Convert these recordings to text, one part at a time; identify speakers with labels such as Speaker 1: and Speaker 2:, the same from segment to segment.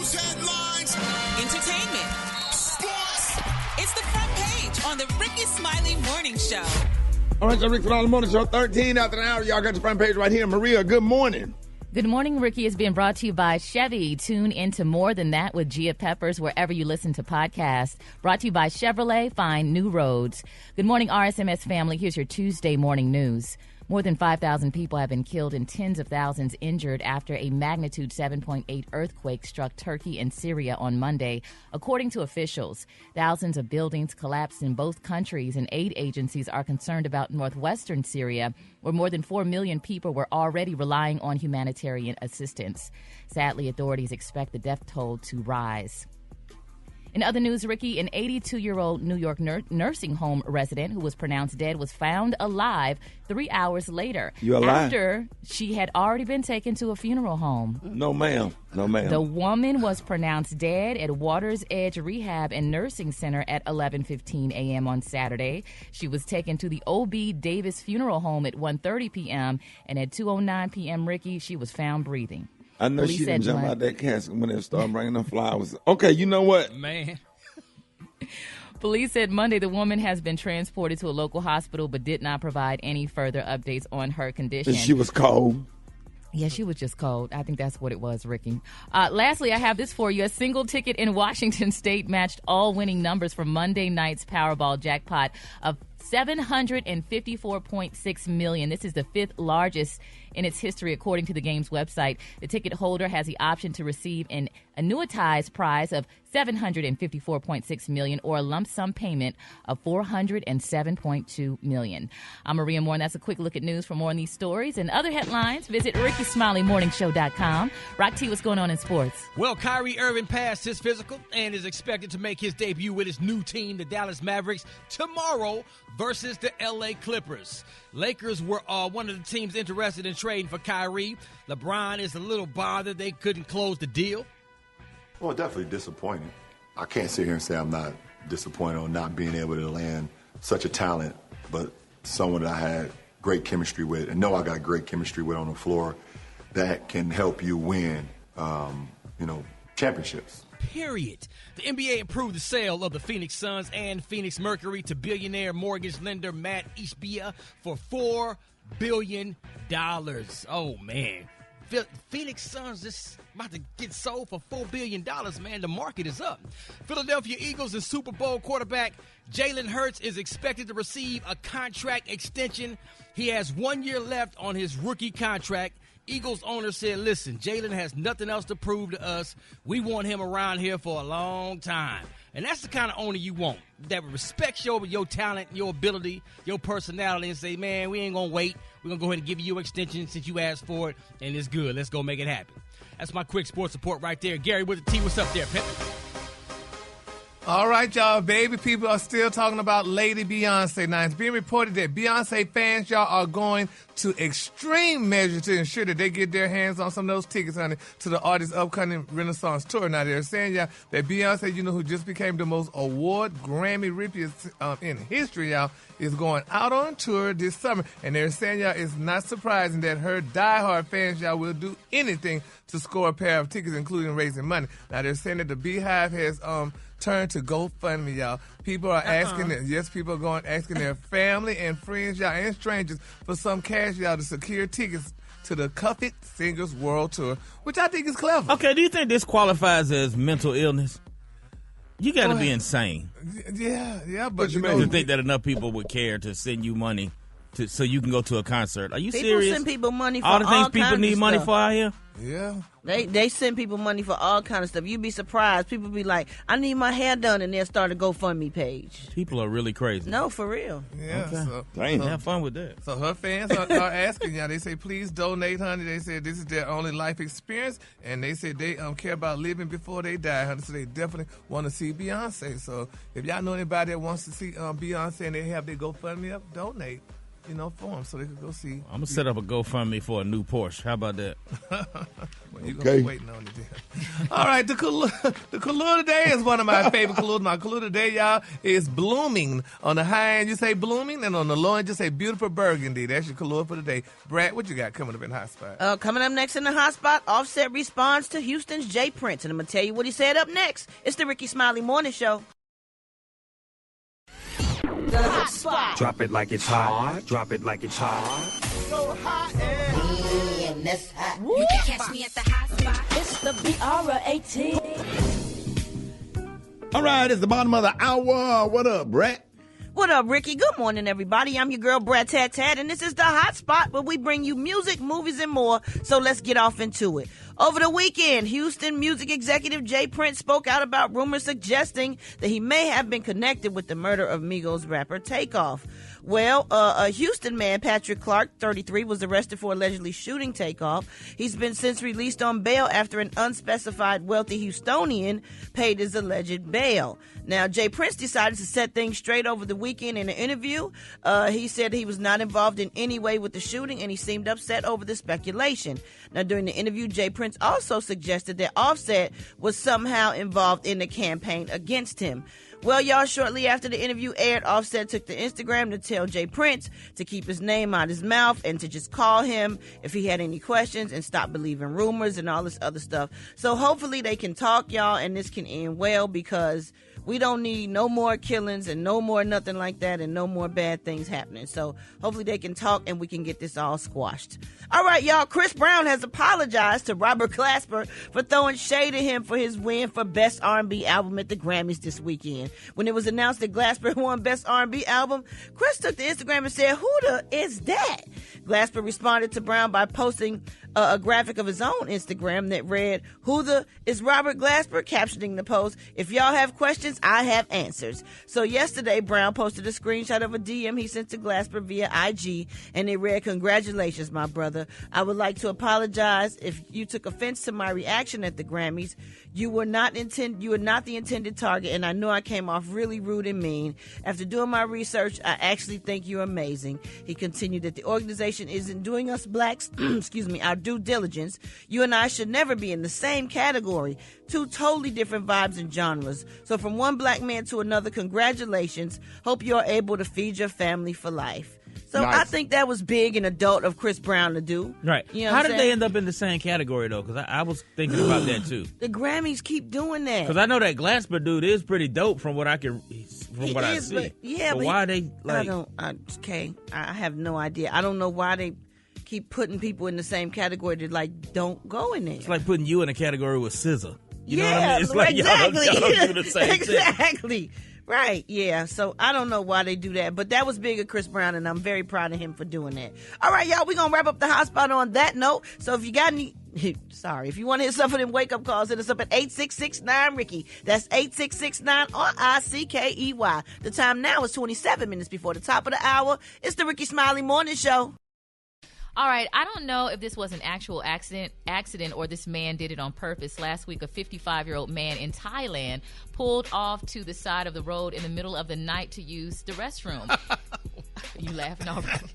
Speaker 1: News headlines.
Speaker 2: Entertainment.
Speaker 1: Sports.
Speaker 2: It's the front page on the Rickey Smiley Morning Show.
Speaker 3: All right, so Rick Smiley Morning Show, 13 after an hour. Y'all got the front page right here. Maria, good morning.
Speaker 4: Good morning, Ricky is being brought to you by Chevy. Tune into More Than That with Gia Peppers wherever you listen to podcasts. Brought to you by Chevrolet. Find new roads. Good morning, RSMS family. Here's your Tuesday morning news. More than 5,000 people have been killed and tens of thousands injured after a magnitude 7.8 earthquake struck Turkey and Syria on Monday, according to officials. Thousands of buildings collapsed in both countries, and aid agencies are concerned about northwestern Syria, where more than 4 million people were already relying on humanitarian assistance. Sadly, authorities expect the death toll to rise. In other news, Ricky, an 82-year-old New York nursing home resident who was pronounced dead was found alive 3 hours later.
Speaker 3: You alive?
Speaker 4: After she had already been taken to a funeral home.
Speaker 3: No, ma'am. No, ma'am.
Speaker 4: The woman was pronounced dead at Waters Edge Rehab and Nursing Center at 11:15 a.m. on Saturday. She was taken to the O.B. Davis Funeral Home at 1:30 p.m. and at 2:09 p.m., Ricky, she was found breathing.
Speaker 3: I know
Speaker 4: Police
Speaker 3: she didn't
Speaker 4: said
Speaker 3: jump out that casket when they started bringing them flowers. Okay, you know what?
Speaker 5: Man.
Speaker 4: Police said Monday the woman has been transported to a local hospital but did not provide any further updates on her condition.
Speaker 3: She was cold.
Speaker 4: Yeah, she was just cold. I think that's what it was, Ricky. Lastly, I have this for you. A single ticket in Washington State matched all winning numbers for Monday night's Powerball jackpot of $754.6 million. This is the fifth largest in its history, according to the game's website. The ticket holder has the option to receive an annuitized prize of $754.6 million or a lump sum payment of $407.2 million. I'm Maria Moore, and that's a quick look at news. For more on these stories and other headlines, visit RickySmileyMorningShow.com. Rock T, what's going on in sports?
Speaker 5: Well, Kyrie Irving passed his physical and is expected to make his debut with his new team, the Dallas Mavericks, tomorrow versus the L.A. Clippers. Lakers were one of the teams interested in trading for Kyrie. LeBron is a little bothered they couldn't close the deal.
Speaker 6: Well, definitely disappointed. I can't sit here and say I'm not disappointed on not being able to land such a talent, but someone that I had great chemistry with and know I got great chemistry with on the floor that can help you win, championships.
Speaker 5: Period. The NBA approved the sale of the Phoenix Suns and Phoenix Mercury to billionaire mortgage lender Matt Ishbia for $4 billion. Oh, man. Phoenix Suns just about to get sold for $4 billion, man. The market is up. Philadelphia Eagles and Super Bowl quarterback Jalen Hurts is expected to receive a contract extension. He has 1 year left on his rookie contract. Eagles owner said, listen, Jalen has nothing else to prove to us. We want him around here for a long time. And that's the kind of owner you want, that respects your talent, your ability, your personality, and say, man, we ain't going to wait. We're going to go ahead and give you an extension since you asked for it, and it's good. Let's go make it happen. That's my quick sports report right there. Gary with the T, what's up there, Pimp?
Speaker 7: All right, y'all. Baby people are still talking about Lady Beyonce. Now, it's being reported that Beyonce fans, y'all, are going to extreme measures to ensure that they get their hands on some of those tickets, honey, to the artist's upcoming Renaissance tour. Now, they're saying, y'all, that Beyonce, who just became the most award Grammy recipient in history, y'all, is going out on tour this summer. And they're saying, y'all, it's not surprising that her diehard fans, y'all, will do anything to score a pair of tickets, including raising money. Now, they're saying that the Beehive has turned to GoFundMe, y'all. People are asking, people are going asking their family and friends, y'all, and strangers for some cash, y'all, to secure tickets to the Cuffit Singers World Tour, which I think is clever.
Speaker 8: Okay, do you think this qualifies as mental illness? You got to be insane.
Speaker 7: Yeah, but
Speaker 8: you to think that enough people would care to send you money so you can go to a concert. Are you serious?
Speaker 9: People send people money for
Speaker 8: all the things
Speaker 9: all
Speaker 8: people need money for out here?
Speaker 7: Yeah.
Speaker 9: They send people money for all kind of stuff. You'd be surprised. People be like, I need my hair done, and they'll start a GoFundMe page.
Speaker 8: People are really crazy.
Speaker 9: No, for real.
Speaker 7: Yeah.
Speaker 8: Okay. So have fun with that.
Speaker 7: So her fans are asking, y'all. They say, please donate, honey. They said this is their only life experience, and they said they care about living before they die, honey. So they definitely want to see Beyonce. So if y'all know anybody that wants to see Beyonce and they have their GoFundMe up, donate. For them so they could go see.
Speaker 8: I'm going to set up a GoFundMe for a new Porsche. How about that?
Speaker 7: Well, you're going to be waiting on it then. All right, the color today is one of my favorite colors. My color today, y'all, is blooming. On the high end, you say blooming, and on the low end, you say beautiful burgundy. That's your color for today. Brad, what you got coming up in Hot Spot?
Speaker 9: Coming up next in the Hot Spot, Offset responds to Houston's Jay Prince, and I'm going to tell you what he said up next. It's the Rickey Smiley Morning Show.
Speaker 1: The Hot Spot.
Speaker 10: Drop it like it's hot. Drop it like it's hot.
Speaker 1: So hot and
Speaker 11: that's hot.
Speaker 1: you can catch me at the Hot Spot.
Speaker 11: It's the BR18.
Speaker 3: All right, it's the bottom of the hour. What up, Brett?
Speaker 9: What up, Ricky? Good morning, everybody. I'm your girl, Brad Tat Tat, and this is the Hot Spot where we bring you music, movies, and more. So let's get off into it. Over the weekend, Houston music executive Jay Prince spoke out about rumors suggesting that he may have been connected with the murder of Migos rapper Takeoff. Well, a Houston man, Patrick Clark, 33, was arrested for allegedly shooting Takeoff. He's been since released on bail after an unspecified wealthy Houstonian paid his alleged bail. Now, Jay Prince decided to set things straight over the weekend in an interview. He said he was not involved in any way with the shooting, and he seemed upset over the speculation. Now, during the interview, Jay Prince also suggested that Offset was somehow involved in the campaign against him. Well, y'all, shortly after the interview aired, Offset took to Instagram to tell Jay Prince to keep his name out his mouth and to just call him if he had any questions and stop believing rumors and all this other stuff. So hopefully they can talk, y'all, and this can end well, because we don't need no more killings and no more nothing like that and no more bad things happening. So hopefully they can talk and we can get this all squashed. All right, y'all, Chris Brown has apologized to Robert Glasper for throwing shade at him for his win for Best R&B Album at the Grammys this weekend. When it was announced that Glasper won Best R&B Album, Chris took to Instagram and said, "Who the is that?" Glasper responded to Brown by posting a graphic of his own Instagram that read, "Who the is Robert Glasper?" captioning the post, "If y'all have questions, I have answers." So yesterday, Brown posted a screenshot of a DM he sent to Glasper via IG, and it read, "Congratulations, my brother. I would like to apologize if you took offense to my reaction at the Grammys. You were not the intended target, and I know I came off really rude and mean. After doing my research, I actually think you're amazing." He continued that the organization isn't doing us blacks, our due diligence. You and I should never be in the same category. Two totally different vibes and genres. So from one black man to another, congratulations. Hope you're able to feed your family for life. So nice. I think that was big and adult of Chris Brown to do.
Speaker 8: Right.
Speaker 9: You know
Speaker 8: How did they end up in the same category, though? Because I was thinking about that, too.
Speaker 9: The Grammys keep doing that.
Speaker 8: Because I know that Glasper dude is pretty dope from what I see.
Speaker 9: But
Speaker 8: why they, like...
Speaker 9: I have no idea. I don't know why they keep putting people in the same category that, like, don't go in there.
Speaker 8: It's like putting you in a category with SZA. You know
Speaker 9: what
Speaker 8: I mean? It's like
Speaker 9: exactly.
Speaker 8: y'all don't do the same thing.
Speaker 9: Exactly. Right, yeah. So I don't know why they do that, but that was big of Chris Brown, and I'm very proud of him for doing that. All right, y'all, we're going to wrap up the Hot Spot on that note. So if you got any... if you want to hear some of them wake-up calls, hit us up at 866-9-RICKY. That's 866-9-RICKEY. The time now is 27 minutes before the top of the hour. It's the Rickey Smiley Morning Show.
Speaker 4: All right, I don't know if this was an actual accident or this man did it on purpose. Last week, a 55-year-old man in Thailand pulled off to the side of the road in the middle of the night to use the restroom. You laughing already?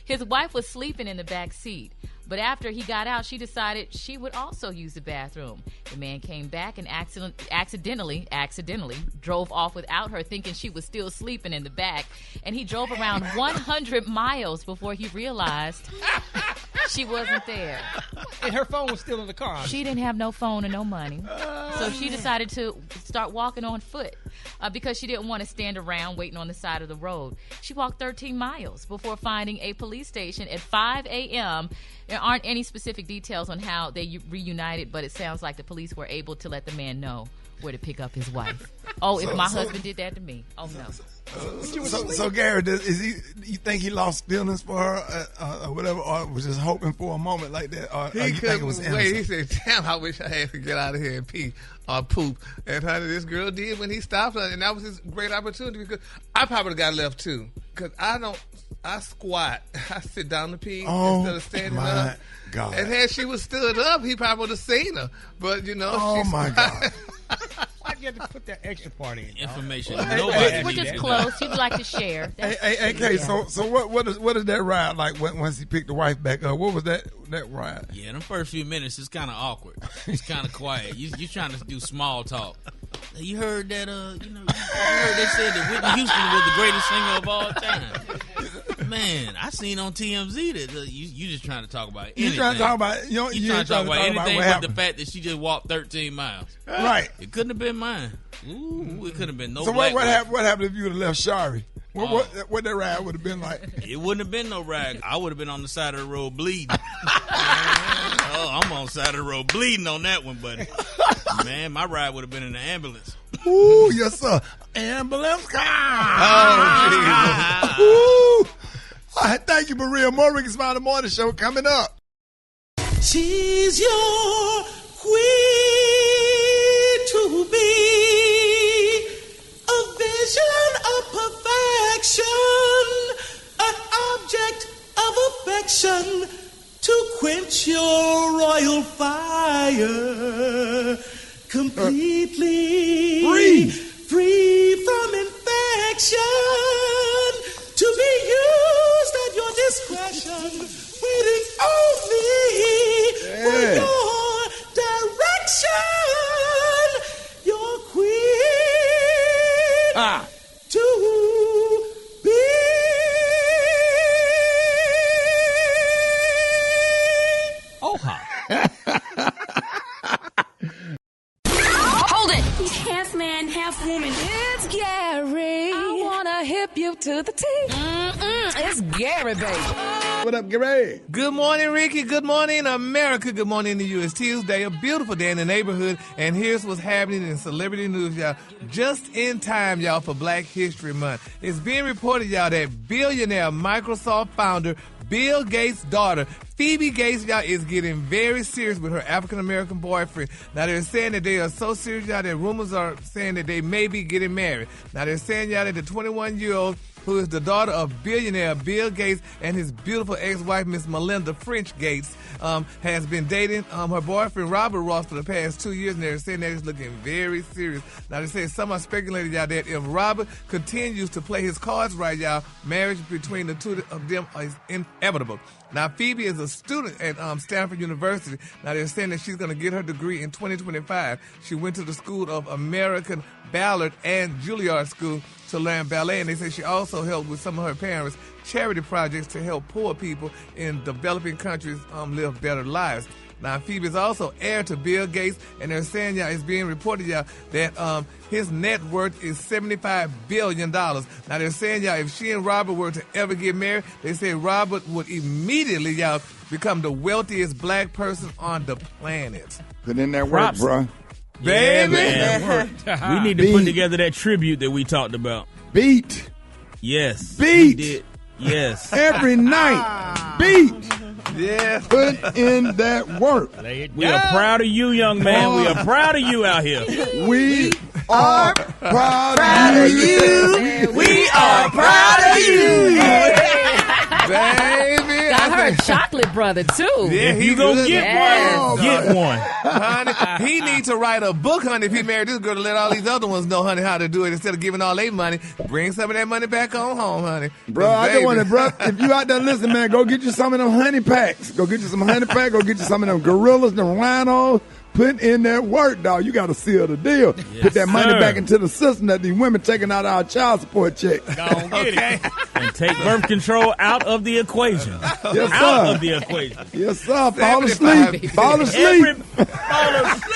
Speaker 4: His wife was sleeping in the back seat, but after he got out, she decided she would also use the bathroom. The man came back and accidentally drove off without her, thinking she was still sleeping in the back, and he drove around 100 miles before he realized she wasn't there.
Speaker 5: And her phone was still in the car.
Speaker 4: She didn't have no phone and no money, so she decided to start walking on foot because she didn't want to stand around waiting on the side of the road. She walked 13 miles before finding a police station at 5 a.m. There aren't any specific details on how they reunited, but it sounds like the police were able to let the man know where to pick up his wife. If my husband did that to me. Oh, no.
Speaker 12: So Gary, you think he lost feelings for her or whatever, or was just hoping for a moment like that? Or
Speaker 7: he couldn't wait. He said, "Damn, I wish I had to get out of here and pee or poop." And honey, this girl did when he stopped her, and that was his great opportunity, because I probably got left too. Because I squat. I sit down to pee instead of standing up.
Speaker 12: God.
Speaker 7: And had she was stood up, he probably would have seen her. But, you know,
Speaker 12: my God.
Speaker 5: you have to put that extra part in?
Speaker 8: Information.
Speaker 4: We're just close. You'd like to share.
Speaker 12: Hey, so what is that ride like once he picked the wife back up? What was that ride?
Speaker 8: Yeah, the first few minutes it's kind of awkward. It's kind of quiet. You trying to do small talk. You heard that? You heard they said that Whitney Houston was the greatest singer of all time. Man, I seen on TMZ that you just trying to talk about anything.
Speaker 12: You trying to talk about you trying to talk about
Speaker 8: anything
Speaker 12: but
Speaker 8: the fact that she just walked 13 miles.
Speaker 12: Right.
Speaker 8: It couldn't have been mine. Ooh, it couldn't have been no.
Speaker 12: So
Speaker 8: black
Speaker 12: what happened if you would have left Shari? What that ride would have been like?
Speaker 8: It wouldn't have been no ride. I would have been on the side of the road bleeding. I'm on the side of the road bleeding on that one, buddy. Man, my ride would have been in the ambulance.
Speaker 12: Ooh, yes, sir. Ambulance car. Oh, Jesus. Ooh. All right, thank you, Maria. More Rickey Smiley Morning Show coming up.
Speaker 13: She's your queen to be, a vision of perfection, an object of affection to quench your royal fire completely. Free from infection, to be used at your discretion, waiting only for your direction. Your queen to be.
Speaker 11: Hold it! He's half man, half woman. It's Gary. I wanna hip you to the T. It's Gary, baby.
Speaker 3: What up, Gary?
Speaker 7: Good morning, Ricky. Good morning, America. Good morning to you. It's Tuesday, a beautiful day in the neighborhood, and here's what's happening in celebrity news, y'all. Just in time, y'all, for Black History Month. It's being reported, y'all, that billionaire Microsoft founder Bill Gates' daughter, Phoebe Gates, y'all, is getting very serious with her African-American boyfriend. Now, they're saying that they are so serious, y'all, that rumors are saying that they may be getting married. Now, they're saying, y'all, that the 21-year-old, who is the daughter of billionaire Bill Gates and his beautiful ex-wife, Miss Melinda French Gates, has been dating her boyfriend, Robert Ross, for the past 2 years, and they're saying that it's looking very serious. Now, they say some are speculating, y'all, that if Robert continues to play his cards right, y'all, marriage between the two of them is inevitable. Now, Phoebe is a student at Stanford University. Now, they're saying that she's going to get her degree in 2025. She went to the School of American Ballet and Juilliard School to learn ballet, and they say she also helped with some of her parents' charity projects to help poor people in developing countries live better lives. Now, Phoebe is also heir to Bill Gates, and they're saying, y'all, it's being reported, y'all, that his net worth is $75 billion. Now, they're saying, y'all, if she and Robert were to ever get married, they say Robert would immediately, y'all, become the wealthiest black person on the planet.
Speaker 3: Put in that work, bro.
Speaker 7: Baby!
Speaker 8: Yeah, we need to put together that tribute that we talked about.
Speaker 3: Beat.
Speaker 8: Yes.
Speaker 3: Beat.
Speaker 8: Yes.
Speaker 3: Every night. Beat.
Speaker 7: Yeah.
Speaker 3: Put in that work.
Speaker 8: We are proud of you, young man. We are proud of you out here.
Speaker 3: We are proud of you.
Speaker 9: We are proud of you.
Speaker 7: Baby.
Speaker 4: I heard Chocolate Brother, too.
Speaker 7: Yeah,
Speaker 8: If you gonna get one, get one.
Speaker 7: Honey, he needs to write a book, honey, if he married this girl, to let all these other ones know, honey, how to do it. Instead of giving all their money, bring some of that money back on home, honey.
Speaker 3: Bro, I just want to, bro, if you out there listening, man, go get you some of them honey packs. Go get you some honey packs. Go get you some of them gorillas, them rhinos. Put in that work, dog. You got to seal the deal.
Speaker 8: Yes,
Speaker 3: put that money
Speaker 8: sir.
Speaker 3: back into the system that these women taking out our child support check.
Speaker 5: Go on, get it.
Speaker 8: And take birth control out of the equation.
Speaker 3: Yes,
Speaker 8: Out
Speaker 3: sir.
Speaker 8: of the equation.
Speaker 3: Yes, sir. Fall asleep. Fall asleep.
Speaker 8: Fall asleep.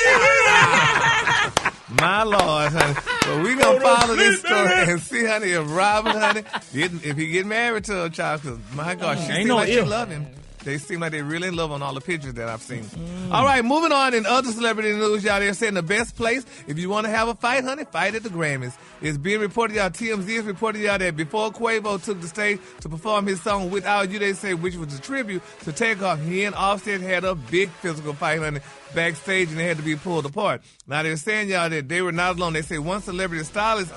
Speaker 7: My Lord, honey. Well, we going to follow this story and see, honey, if Robert, honey, if he get married to a child, because, my gosh, she
Speaker 8: Ain't
Speaker 7: seems
Speaker 8: no
Speaker 7: like she
Speaker 8: if.
Speaker 7: love him. They seem like they really in love on all the pictures that I've seen. All right, moving on in other celebrity news, y'all. They're saying the best place, if you want to have a fight, honey, fight at the Grammys. It's being reported, y'all, TMZ is reporting, y'all, that before Quavo took the stage to perform his song Without You, they say, which was a tribute to Takeoff, he and Offset had a big physical fight, honey, backstage, and they had to be pulled apart. Now, they're saying, y'all, that they were not alone. They say one celebrity stylist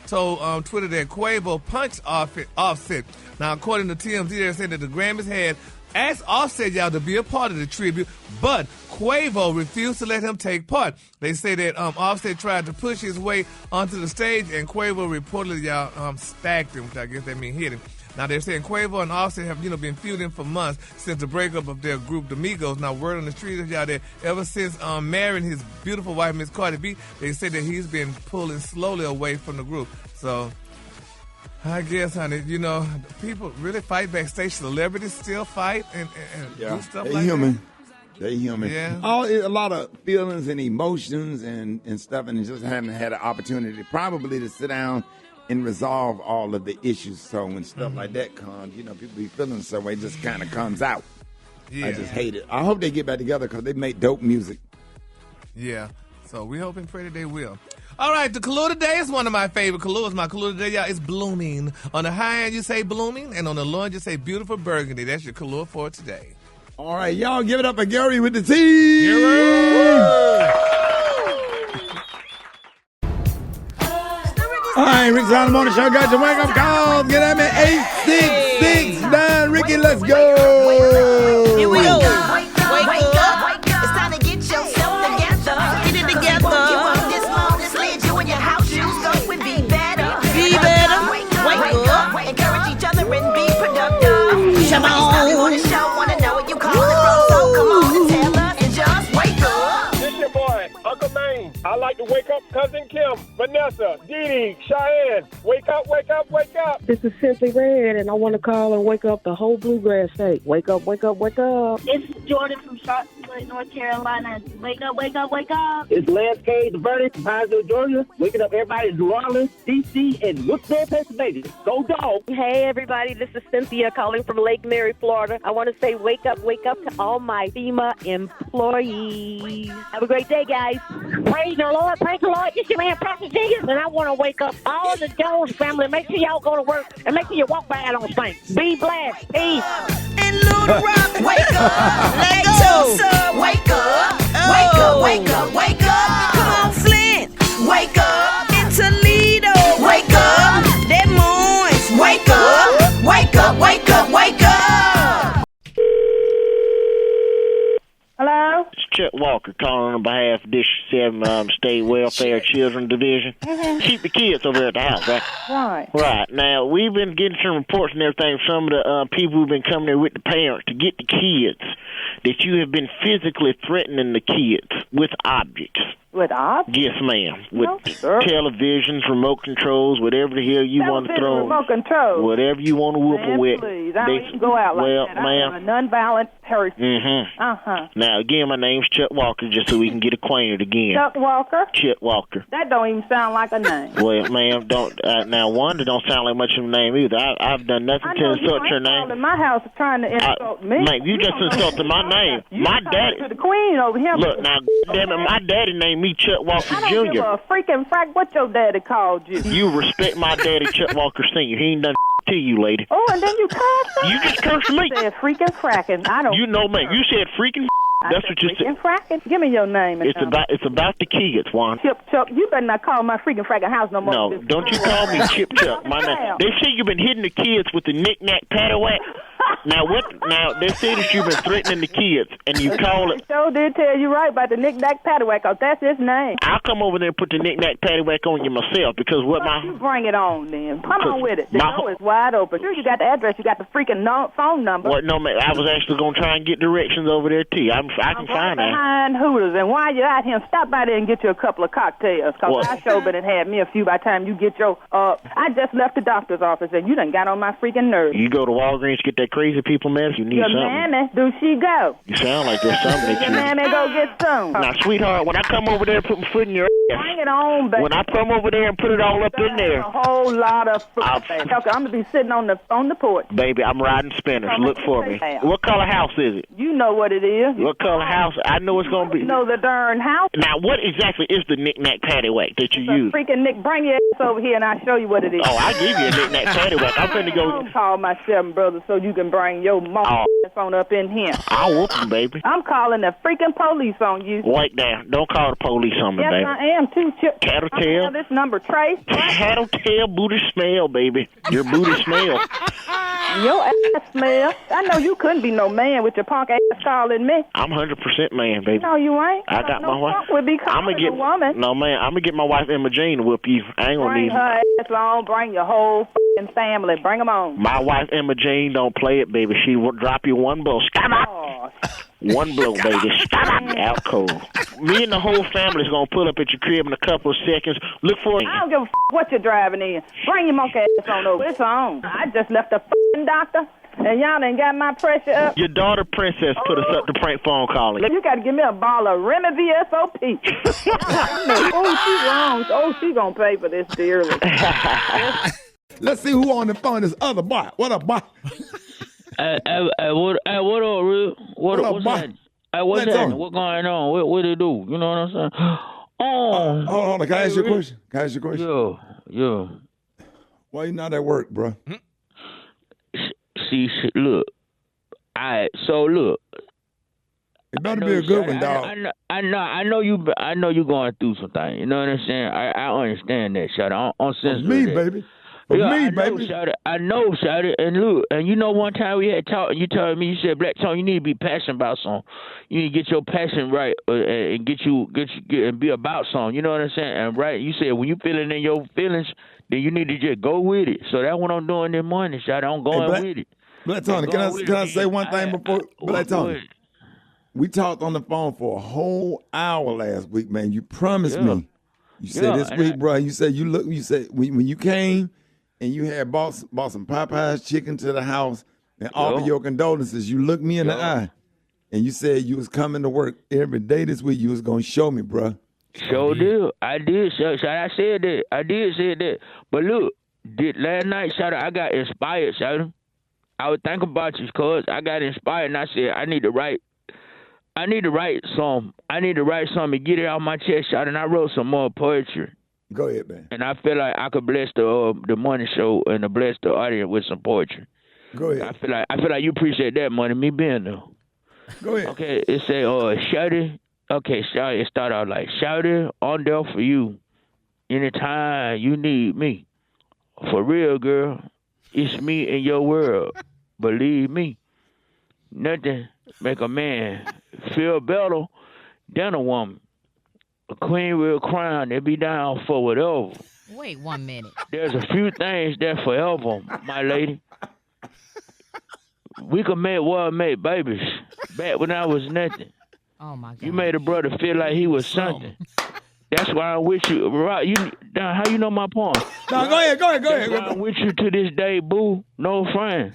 Speaker 7: told Twitter that Quavo punched Offset. Now, according to TMZ, they're saying that the Grammys had asked Offset, y'all, to be a part of the tribute, but Quavo refused to let him take part. They say that Offset tried to push his way onto the stage, and Quavo reportedly, y'all, stacked him, which I guess that means hit him. Now, they're saying Quavo and Offset have, been feuding for months since the breakup of their group, the Migos. Now, word on the street is, y'all, that ever since marrying his beautiful wife, Miss Cardi B, they say that he's been pulling slowly away from the group. So, I guess, honey, people really fight backstage. Celebrities still fight and do stuff
Speaker 3: they're
Speaker 7: like
Speaker 3: human.
Speaker 7: that.
Speaker 3: They're human.
Speaker 7: Yeah.
Speaker 3: A lot of feelings and emotions and stuff, and just haven't had an opportunity probably to sit down and resolve all of the issues. So when stuff like that comes, people be feeling some way, it just kind of comes out.
Speaker 7: Yeah.
Speaker 3: I just hate it. I hope they get back together because they make dope music.
Speaker 7: Yeah. So we hope and pray that they will. All right, the clue today is one of my favorite clues. My clue today, y'all, is blooming. On the high end, you say blooming, and on the low end, you say beautiful burgundy. That's your clue for today.
Speaker 3: All right, y'all give it up for Gary with the T. All right, Rick Smiley Morning Show got your wake-up calls. Get at me, 866-9. Ricky, let's go.
Speaker 9: Here we go. Wake up. It's time to get yourself together. Get it together. You want this long, this lid, you and your house shoes go with Be Better. Be Better. Wake up. Encourage each other and be productive. Come on. You want to show, want to know what you call it, bro. So come on and tell us and just wake up.
Speaker 14: This your boy, Uncle Maine. I like to wake up Cousin Kim, Vanessa, Dee Dee, Cheyenne. Wake up, wake up, wake up.
Speaker 15: This is Simply Red, and I want to call and wake up the whole Bluegrass State. Wake up, wake up, wake up.
Speaker 16: It's Jordan from Charlottesville, North Carolina. Wake up, wake up, wake up.
Speaker 17: It's Lance Cade, the Vernon from Hinesville, Georgia. Waking up everybody in New Orleans, D.C., and Wilkes-Barre, Pennsylvania. Go dog.
Speaker 15: Hey, everybody, this is Cynthia calling from Lake Mary, Florida. I want to say wake up to all my FEMA employees. Have a great day, guys.
Speaker 16: Praise the Lord, praise the Lord. This is your man, Pastor Jenkins, and I want to wake up all of the Jones family. Make sure y'all go to work, and make sure you walk by on Saints. Be blessed. Peace.
Speaker 9: And Little Rock, wake up. Let go. Wake up. Wake up, wake up, wake up. Come on, Flint. Wake up. In Toledo. Wake up. Des Moines. Wake up. Wake up, wake up, wake up.
Speaker 16: Hello?
Speaker 17: It's Chet Walker calling on behalf of District 7 State Welfare Children Division. Keep the kids over there at the house, right?
Speaker 16: Right.
Speaker 17: Right. Now, we've been getting some reports and everything from some of the people who've been coming there with the parents to get the kids that you have been physically threatening the kids with objects.
Speaker 16: With objects?
Speaker 17: Yes, ma'am. With
Speaker 16: No, sir.
Speaker 17: televisions, remote controls, whatever the hell you want to throw.
Speaker 16: Remote control.
Speaker 17: Whatever you want to whoop them with.
Speaker 16: Please, I don't even go out like
Speaker 17: well,
Speaker 16: that.
Speaker 17: ma'am.
Speaker 16: I'm a nonviolent person.
Speaker 17: Mm-hmm.
Speaker 16: Uh-huh.
Speaker 17: Now, again, my name's Chet Walker, just so we can get acquainted again.
Speaker 16: Chuck Walker?
Speaker 17: Chet Walker.
Speaker 16: That don't even sound like a name.
Speaker 17: Well, ma'am, don't now one that don't sound like much of a name either. I've done nothing to insult your name.
Speaker 16: In my house trying to insult me.
Speaker 17: Mate, you just insulted my name. My daddy.
Speaker 16: To the queen over here.
Speaker 17: Look now, damn it, my daddy named me Chet Walker
Speaker 16: I don't give
Speaker 17: Jr.
Speaker 16: a freaking frack what your daddy called you.
Speaker 17: You respect my daddy, Chet Walker Sr. He ain't done to you, lady.
Speaker 16: Oh, and then you cursed?
Speaker 17: You just cursed me.
Speaker 16: You said freaking fracking. I don't.
Speaker 17: You know me. You said freaking. That's what you said.
Speaker 16: Freaking fracking. Give me your name. And
Speaker 17: It's about the kids, Juan.
Speaker 16: Chip Chuck. You better not call my freaking fracking house no more.
Speaker 17: No, don't you call me Chip Chuck. My name. They say you've been hitting the kids with the knick-knack paddywhack. Now what? Now they say that you've been threatening the kids, and you call it.
Speaker 16: They sure did tell you right about the knick-knack paddywhack, 'cause that's his name.
Speaker 17: I'll come over there and put the knick-knack paddywhack on you myself because what my.
Speaker 16: You bring it on then. Come on with it. The
Speaker 17: my-
Speaker 16: door is wide open. Sure, you got the address. You got the freaking phone number.
Speaker 17: What? No, man. I was actually gonna try and get directions over there too. I can find that.
Speaker 16: Behind Hooters, and while you're out here, stop by there and get you a couple of cocktails. 'Cause
Speaker 17: What?
Speaker 16: I sure been and had me a few by the time you get your. I just left the doctor's office, and you done got on my freaking nerves.
Speaker 17: You go to Walgreens, get that crazy people medicine. You need
Speaker 16: Your
Speaker 17: something.
Speaker 16: mammy, do she go?
Speaker 17: You sound like there's something that
Speaker 16: Your
Speaker 17: you.
Speaker 16: mammy go get some.
Speaker 17: Now, sweetheart, when I come over there and put my foot in your ass.
Speaker 16: Bring it on, baby.
Speaker 17: When I come over there and put it all up in there.
Speaker 16: A whole lot of food, baby. Okay, I'm gonna be sitting on the porch.
Speaker 17: Baby, I'm riding spinners. Look for me. What color house is it?
Speaker 16: You know what it is.
Speaker 17: What color house? I know it's gonna be.
Speaker 16: You know the darn house.
Speaker 17: Now, what exactly is the knick-knack paddywhack that you use?
Speaker 16: Freaking Nick, bring your ass over here and I'll show you what it is.
Speaker 17: Oh, I give you a knick-knack paddywhack. I'm finna go.
Speaker 16: Don't call my seven brothers so you can bring your mom on up in here.
Speaker 17: I'll whoop them, baby.
Speaker 16: I'm calling the freaking police on you.
Speaker 17: Wait there. Don't call the police on me,
Speaker 16: Yes,
Speaker 17: baby.
Speaker 16: I am too.
Speaker 17: Tattletale.
Speaker 16: This number, Trace.
Speaker 17: Tattletale booty smell, baby. Your booty smell.
Speaker 18: Your ass smell. I know you couldn't be no man with your punk ass calling me.
Speaker 17: I'm 100% man, baby.
Speaker 18: No, you ain't.
Speaker 17: I got my wife.
Speaker 18: Punk would be calling a woman.
Speaker 17: No, man, I'm going to get my wife Emma Jean to whoop you. I ain't going to
Speaker 18: Bring
Speaker 17: need
Speaker 18: her ass on. Bring your whole fucking family. Bring them on.
Speaker 17: My wife Emma Jean don't play it, baby. She will drop you one blow.
Speaker 18: Oh.
Speaker 17: One blow, baby. Out cold. Me and the whole family's going to pull up at your crib in a couple of seconds. Look for it.
Speaker 18: I don't give a what you're driving in. Bring your monkey ass on over. It's on. I just left the doctor, and y'all done got my pressure up.
Speaker 17: Your daughter, Princess, put us up to prank phone calling.
Speaker 18: You got to give me a ball of Remy VSOP. Oh, she wrong. Oh, she going to pay for this dearly.
Speaker 3: Let's see who on the phone is other boy. What up, boy?
Speaker 19: What up, Real? What's happening? What's happening? What going on? What they do? You know what I'm saying? Oh,
Speaker 3: hold on. Can I ask you a question?
Speaker 19: Yeah.
Speaker 3: Why you not at work, bro?
Speaker 19: See, look. Look.
Speaker 3: It better be a good one, dog.
Speaker 19: I know you going through something. You know what I'm saying? I understand that, Shawty. On sense
Speaker 3: me, baby. Baby.
Speaker 19: I know, Shawty. And look, and you know, one time we had talked, and you told me, you said, Black Tone, you need to be passionate about something. You need to get your passion right and get and be about something. You know what I'm saying? And right, you said when you feeling in your feelings, then you need to just go with it. So that's what I'm doing this morning, Shawty. I'm going with it.
Speaker 3: Black Tony, can I say one thing before Black Tony? We talked on the phone for a whole hour last week, man. You promised me. You said this week, bro. You said when you came and you had bought some Popeye's chicken to the house and offered your condolences, you looked me in the eye and you said you was coming to work every day this week. You was gonna show me, bro.
Speaker 19: Sure did. I did. I said that. I did say that. But look, last night, Shawty, I got inspired, Shawty. I would think about you, cuz I got inspired and I said I need to write something. I need to write something and get it out my chest, Shawty, and I wrote some more poetry.
Speaker 3: Go ahead, man.
Speaker 19: And I feel like I could bless the morning show and bless the audience with some poetry.
Speaker 3: Go ahead.
Speaker 19: I feel like you appreciate that more than me being there.
Speaker 3: Go ahead.
Speaker 19: Okay, it say, Shawty. Okay, Shawty, it start out like, Shawty, on there for you. Anytime you need me. For real, girl. It's me in your world. Believe me. Nothing make a man feel better than a woman. A queen will crown and be down for whatever.
Speaker 4: Wait 1 minute.
Speaker 19: There's a few things that forever, my lady. We could make babies back when I was nothing.
Speaker 4: Oh my God.
Speaker 19: You made a brother feel like he was something. That's why I'm with you. How you know my point?
Speaker 3: No, go ahead.
Speaker 19: That's why I'm with you to this day, boo. No friend.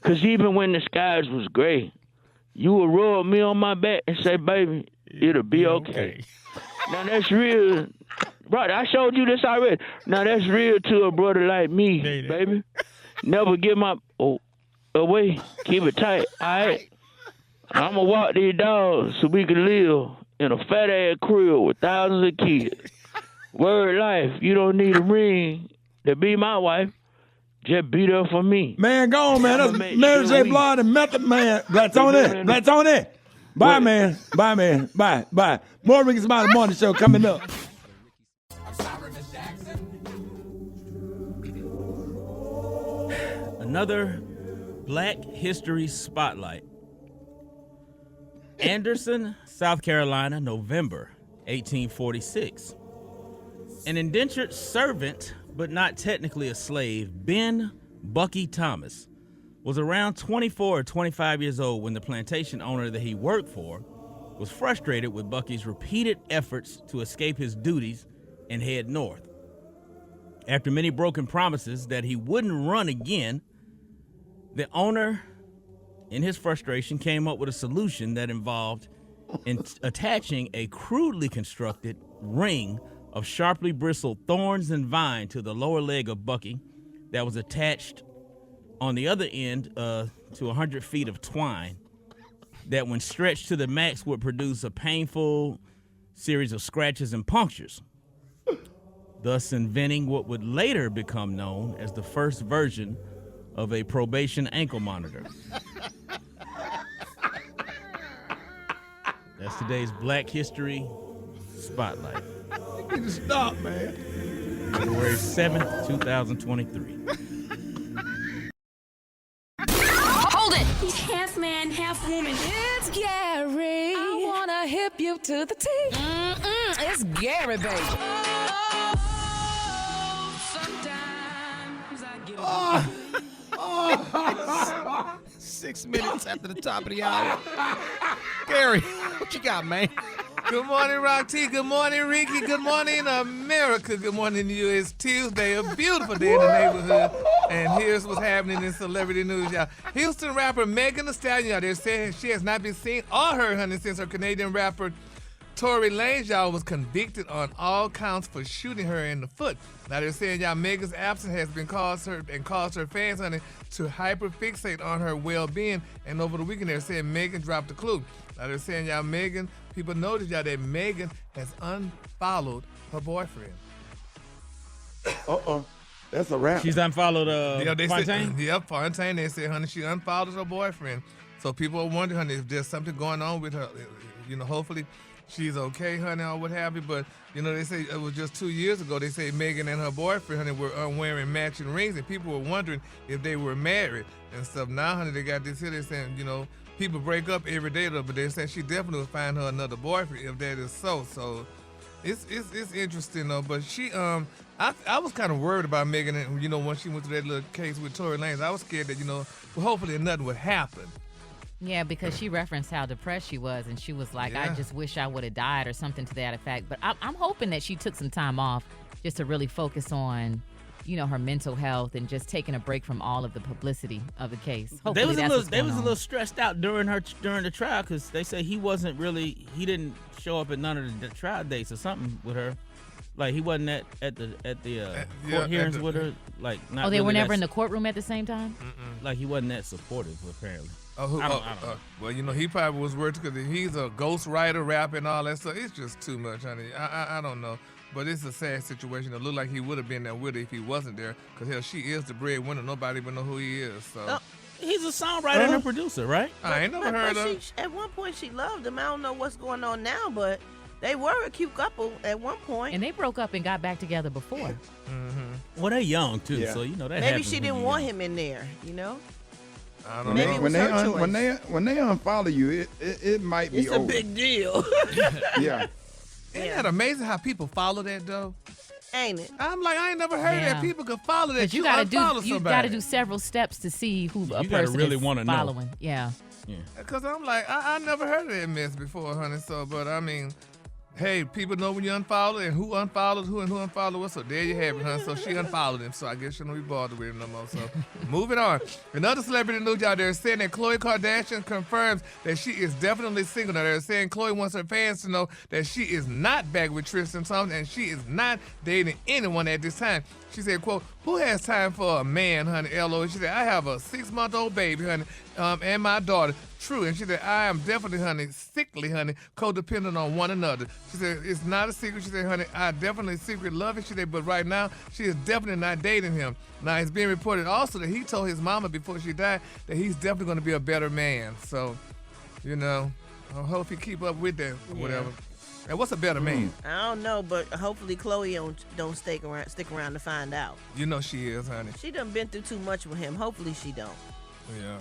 Speaker 19: Because even when the skies was gray, you would rub me on my back and say, baby, it'll be okay. Now, that's real. Brother, I showed you this already. Now, that's real to a brother like me, baby. Never give my away. Keep it tight, all right? I'm going to walk these dogs so we can live in a fat-ass crib with thousands of kids. Word life, you don't need a ring to be my wife. Just be there for me.
Speaker 3: Man, go on, man. That's Mary J. Blige and Method Man. That's on it. Bye, man. Bye. More Rickey Smiley Morning Show coming up.
Speaker 8: Another Black History Spotlight. Anderson, South Carolina, November 1846. An indentured servant, but not technically a slave, Ben Bucky Thomas, was around 24 or 25 years old when the plantation owner that he worked for was frustrated with Bucky's repeated efforts to escape his duties and head north. After many broken promises that he wouldn't run again, the owner, in his frustration, came up with a solution that involved attaching a crudely constructed ring of sharply bristled thorns and vine to the lower leg of Bucky that was attached on the other end to 100 feet of twine that when stretched to the max would produce a painful series of scratches and punctures, thus inventing what would later become known as the first version of a probation ankle monitor. That's today's Black History Spotlight.
Speaker 3: You need to stop, man.
Speaker 8: February 7th, 2023.
Speaker 11: half woman. It's Gary. I wanna hip you to the T. It's Gary, baby. Sometimes I get
Speaker 5: 6 minutes after the top of the hour. Gary, what you got, man?
Speaker 7: Good morning, Rock T. Good morning, Ricky. Good morning, America. Good morning to you. It's Tuesday, a beautiful day in the neighborhood. And here's what's happening in celebrity news, y'all. Houston rapper Megan Thee Stallion, y'all, they're saying she has not been seen or heard, honey, since her Canadian rapper Tory Lanez, y'all, was convicted on all counts for shooting her in the foot. Now they're saying, y'all, Megan's absence has been caused her fans, honey, to hyperfixate on her well-being. And over the weekend, they're saying Megan dropped a clue. Now they're saying, y'all, people noticed, y'all, that Megan has unfollowed her boyfriend.
Speaker 3: That's a wrap.
Speaker 5: She's unfollowed
Speaker 7: Fontaine? Yep, Fontaine. They said, honey, she unfollowed her boyfriend. So people are wondering, honey, if there's something going on with her. You know, hopefully she's okay, honey, or what have you. But, you know, they say it was just 2 years ago. They say Megan and her boyfriend, honey, were wearing matching rings. And people were wondering if they were married and stuff. Now, honey, they got this here. They're saying, you know, people break up every day, though, but they're saying she definitely will find her another boyfriend if that is so. So it's interesting, though. But she, I was kind of worried about Megan, and, you know, when she went through that little case with Tory Lanez. I was scared that, you know, hopefully nothing would happen.
Speaker 4: Yeah, because she referenced how depressed she was, and she was like, I just wish I would have died or something to that effect. But I'm hoping that she took some time off just to really focus on, you know, her mental health and just taking a break from all of the publicity of the case. Hopefully
Speaker 8: They was a little stressed out during the trial because they say he didn't show up at none of the trial dates or something with her. Like he wasn't at the court hearings with her. Like not.
Speaker 4: Oh, they
Speaker 8: really
Speaker 4: were never in the courtroom at the same time.
Speaker 8: Like he wasn't that supportive apparently.
Speaker 7: I don't know. Well, you know, he probably was worried because he's a ghost writer, rapper, and all that stuff. It's just too much, honey. I don't know. But it's a sad situation. It looked like he would have been there with her if he wasn't there. Because, hell, she is the breadwinner. Nobody even know who he is. So
Speaker 8: he's a songwriter and a producer, right?
Speaker 7: I ain't never heard of him.
Speaker 9: At one point, she loved him. I don't know what's going on now, but they were a cute couple at one point.
Speaker 4: And they broke up and got back together before.
Speaker 7: Mm-hmm.
Speaker 8: Well, they're young, too. Yeah. So, you know, that
Speaker 9: maybe she didn't want him in there, you know?
Speaker 7: I don't
Speaker 9: know.
Speaker 3: When they unfollow you, it might be over.
Speaker 9: It's a big deal.
Speaker 3: Yeah.
Speaker 7: Isn't that amazing how people follow that, though?
Speaker 9: Ain't it?
Speaker 7: I'm like, I ain't never heard that people could follow that.
Speaker 4: You gotta do several steps to see who a person
Speaker 8: really
Speaker 4: is
Speaker 8: wanna
Speaker 4: following.
Speaker 8: know.
Speaker 4: Yeah.
Speaker 7: Because I'm like, I never heard of that mess before, honey. So, but I mean, hey, people know when you unfollow and who unfollowed who and who unfollowed what. So there you have it, honey. So she unfollowed him. So I guess she don't be bothered with him no more. So moving on. Another celebrity news out there saying that Khloe Kardashian confirms that she is definitely single. Now they're saying Khloe wants her fans to know that she is not back with Tristan Thompson and she is not dating anyone at this time. She said, quote, who has time for a man, honey, L.O.? She said, I have a 6-month-old baby, honey, and my daughter. True. And she said, I am definitely, honey, sickly, honey, codependent on one another. She said, it's not a secret. She said, honey, I definitely secretly love it. She said, but right now, she is definitely not dating him. Now, it's being reported also that he told his mama before she died that he's definitely going to be a better man. So, you know, I hope he keep up with that or whatever. And what's a better man?
Speaker 9: I don't know, but hopefully Khloe don't stick around to find out.
Speaker 7: You know she is, honey.
Speaker 9: She done been through too much with him. Hopefully she don't.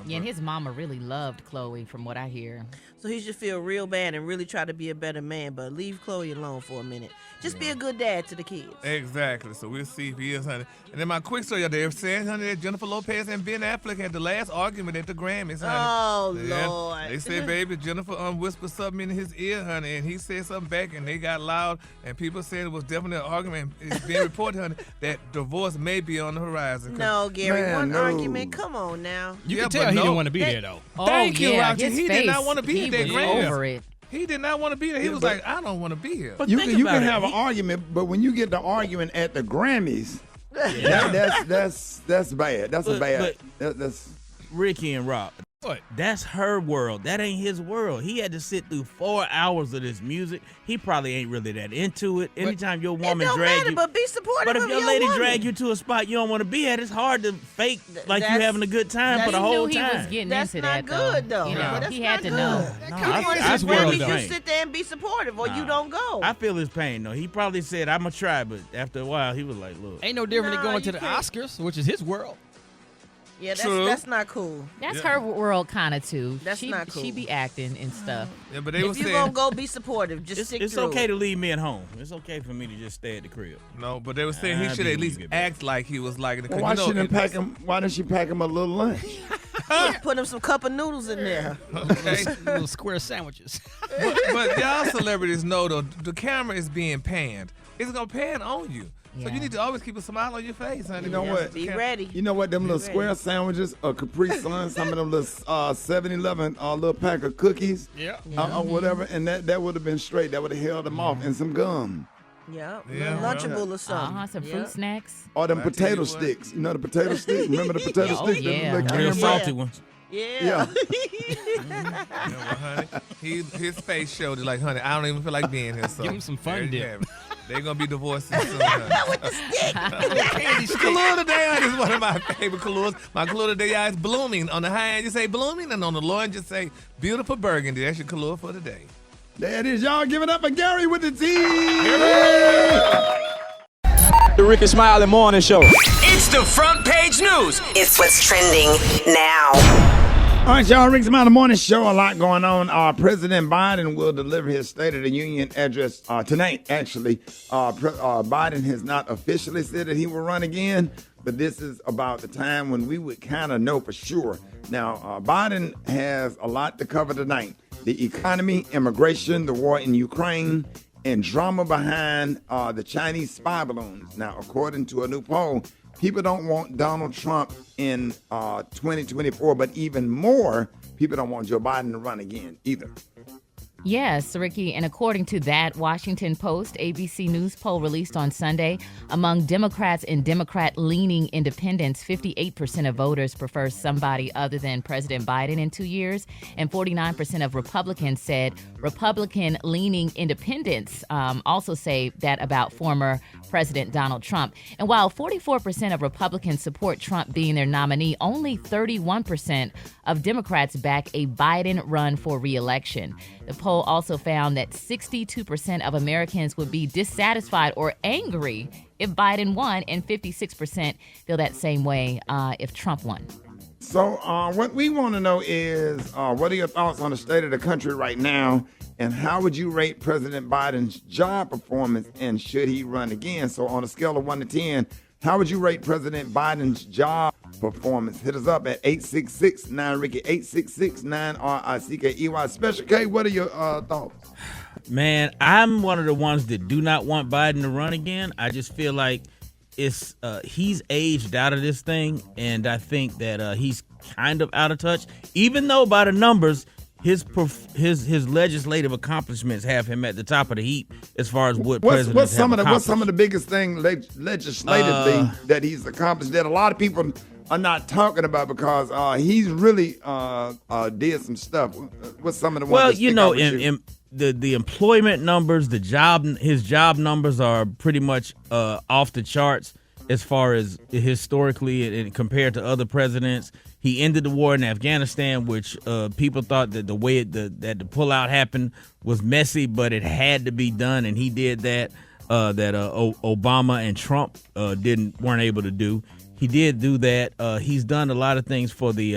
Speaker 4: Yeah, and his mama really loved Khloe from what I hear.
Speaker 9: So he should feel real bad and really try to be a better man, but leave Khloe alone for a minute. Just be a good dad to the kids.
Speaker 7: Exactly. So we'll see if he is, honey. And then my quick story, they're saying, honey, that Jennifer Lopez and Ben Affleck had the last argument at the Grammys, honey.
Speaker 9: Oh, Lord.
Speaker 7: They said, baby, Jennifer whispered something in his ear, honey, and he said something back, and they got loud, and people said it was definitely an argument. It's being reported, honey, that divorce may be on the horizon.
Speaker 9: No, Gary, argument. Come on now.
Speaker 5: You can tell he didn't want to be there, though.
Speaker 7: Thank you, Rocky.
Speaker 4: His
Speaker 7: He
Speaker 4: face,
Speaker 7: did not want to be at that Grammys.
Speaker 4: over it.
Speaker 7: He did not want to be there. He was like, I don't want to be here.
Speaker 3: But you can have an argument, but when you get the argument at the Grammys, that's bad. That's bad. That's
Speaker 8: Ricky and Rob.
Speaker 5: What?
Speaker 8: That's her world. That ain't his world. He had to sit through 4 hours of this music. He probably ain't really that into it. Anytime your woman drag you,
Speaker 9: but be supportive.
Speaker 8: But if
Speaker 9: of
Speaker 8: your lady
Speaker 9: woman.
Speaker 8: drag you to a spot you don't want to be at, it's hard to fake like you having a good time for the whole time.
Speaker 4: He was getting
Speaker 9: that's
Speaker 4: into
Speaker 9: not
Speaker 4: that,
Speaker 9: good, though.
Speaker 4: You know,
Speaker 9: That's
Speaker 4: he had
Speaker 9: not
Speaker 4: to know.
Speaker 5: His world, though.
Speaker 9: You sit there and be supportive, or you don't go.
Speaker 8: I feel his pain, though. He probably said, I'm going to try, but after a while, he was like, look.
Speaker 5: Ain't no different than going to the Oscars, which is his world.
Speaker 9: Yeah, that's not cool.
Speaker 4: That's her world kind of too.
Speaker 9: That's not cool.
Speaker 4: She be acting and stuff.
Speaker 7: Yeah, but
Speaker 9: if you're going to go, be supportive. Just stick
Speaker 8: it's
Speaker 9: through
Speaker 8: okay
Speaker 9: it.
Speaker 8: to leave me at home. It's okay for me to just stay at the crib.
Speaker 7: No, but they were saying he should at least act like he was like it.
Speaker 3: Well, why didn't she pack him a little lunch?
Speaker 9: Put him some cup of noodles in there.
Speaker 7: Okay.
Speaker 5: Little square sandwiches.
Speaker 7: but y'all celebrities know, though, the camera is being panned. It's going to pan on you. So you need to always keep a smile on your face, honey.
Speaker 3: You know what?
Speaker 9: Be ready.
Speaker 3: You know what? Them little square sandwiches, or Capri Sun, some of them little 7-Eleven little pack of cookies, or whatever, and that would have been straight. That would have held them off, and some gum.
Speaker 9: Yeah. Lunchable or something.
Speaker 4: Some fruit snacks.
Speaker 3: Or them potato sticks. You know the potato sticks? Remember the potato sticks?
Speaker 4: Yeah.
Speaker 3: Them
Speaker 8: Real salty ones.
Speaker 9: Yeah.
Speaker 7: Honey, his face showed it like, honey, I don't even feel like being here. So
Speaker 5: Give him some fun dip.
Speaker 7: They're going to be divorcing soon. With
Speaker 9: the stick.
Speaker 7: Kalua today is one of my favorite Kaluas. My Kalua today is blooming. On the high end, you say blooming, and on the low end, you say beautiful burgundy. That's your Kalua for today.
Speaker 3: There it is. Y'all give it up for Gary with the T.
Speaker 20: The Rickey Smiley Morning Show.
Speaker 21: It's the front page news. It's what's trending now.
Speaker 3: All right, y'all. Rickey Smiley Morning Show. A lot going on. President Biden will deliver his State of the Union address tonight, actually. Biden has not officially said that he will run again, but this is about the time when we would kind of know for sure. Now, Biden has a lot to cover tonight. The economy, immigration, the war in Ukraine, and drama behind the Chinese spy balloons. Now, according to a new poll, people don't want Donald Trump in 2024, but even more, people don't want Joe Biden to run again either.
Speaker 4: Yes, Ricky, and according to that Washington Post ABC News poll released on Sunday, among Democrats and Democrat-leaning independents, 58% of voters prefer somebody other than President Biden in 2 years, and 49% of Republicans said Republican-leaning independents also say that about former President Donald Trump. And while 44% of Republicans support Trump being their nominee, only 31% of Democrats back a Biden run for re-election. The poll also found that 62% of Americans would be dissatisfied or angry if Biden won, and 56% feel that same way if Trump won.
Speaker 3: So what we want to know is, what are your thoughts on the state of the country right now, and how would you rate President Biden's job performance, and should he run again? So on a scale of 1 to 10, how would you rate President Biden's job performance? Hit us up at 866-9-RICKY, 866-9-RICKEY. Special K, what are your thoughts?
Speaker 8: Man, I'm one of the ones that do not want Biden to run again. I just feel like he's aged out of this thing, and I think that he's kind of out of touch. Even though by the numbers, his legislative accomplishments have him at the top of the heap as far as what presidents have accomplished.
Speaker 3: What's some of the biggest things legislatively that he's accomplished that a lot of people are not talking about, because he's really did some stuff? What's some of the ones?
Speaker 8: Well, the employment numbers, his job numbers are pretty much off the charts as far as historically and compared to other presidents. He ended the war in Afghanistan, which people thought that the way that the pullout happened was messy, but it had to be done, and he did that. Obama and Trump weren't able to do. He did do that. He's done a lot of things for the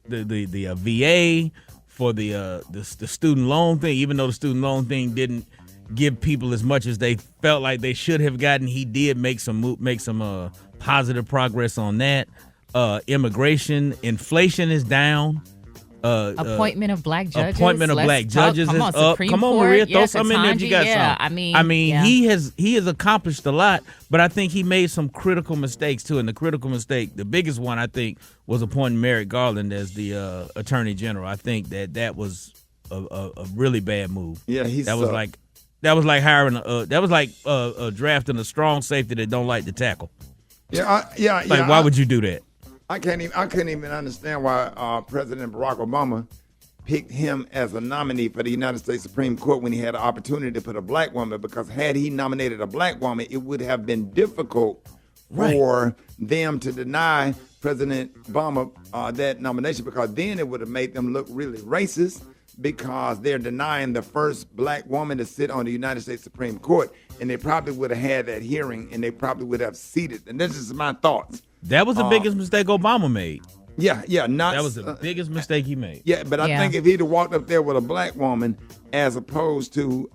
Speaker 8: VA, for the student loan thing. Even though the student loan thing didn't give people as much as they felt like they should have gotten, he did make some positive progress on that. Immigration, inflation is down.
Speaker 4: Appointment of black judges.
Speaker 8: Black judges is up. Come on, Maria, throw some in there if you got some.
Speaker 4: I mean,
Speaker 8: he has accomplished a lot, but I think he made some critical mistakes too. And the critical mistake, the biggest one, I think, was appointing Merrick Garland as the Attorney General. I think that was a really bad move.
Speaker 3: Yeah,
Speaker 8: that was like hiring drafting a strong safety that don't like to tackle. Why would you do that?
Speaker 3: I couldn't even understand why President Barack Obama picked him as a nominee for the United States Supreme Court when he had an opportunity to put a black woman, because had he nominated a black woman, it would have been difficult for them to deny President Obama that nomination, because then it would have made them look really racist, because they're denying the first black woman to sit on the United States Supreme Court, and they probably would have had that hearing, and they probably would have seated. And this is my thoughts.
Speaker 8: That was the biggest mistake Obama made.
Speaker 3: Yeah.
Speaker 8: That was the biggest mistake he made.
Speaker 3: Yeah, but I think if he'd have walked up there with a black woman as opposed to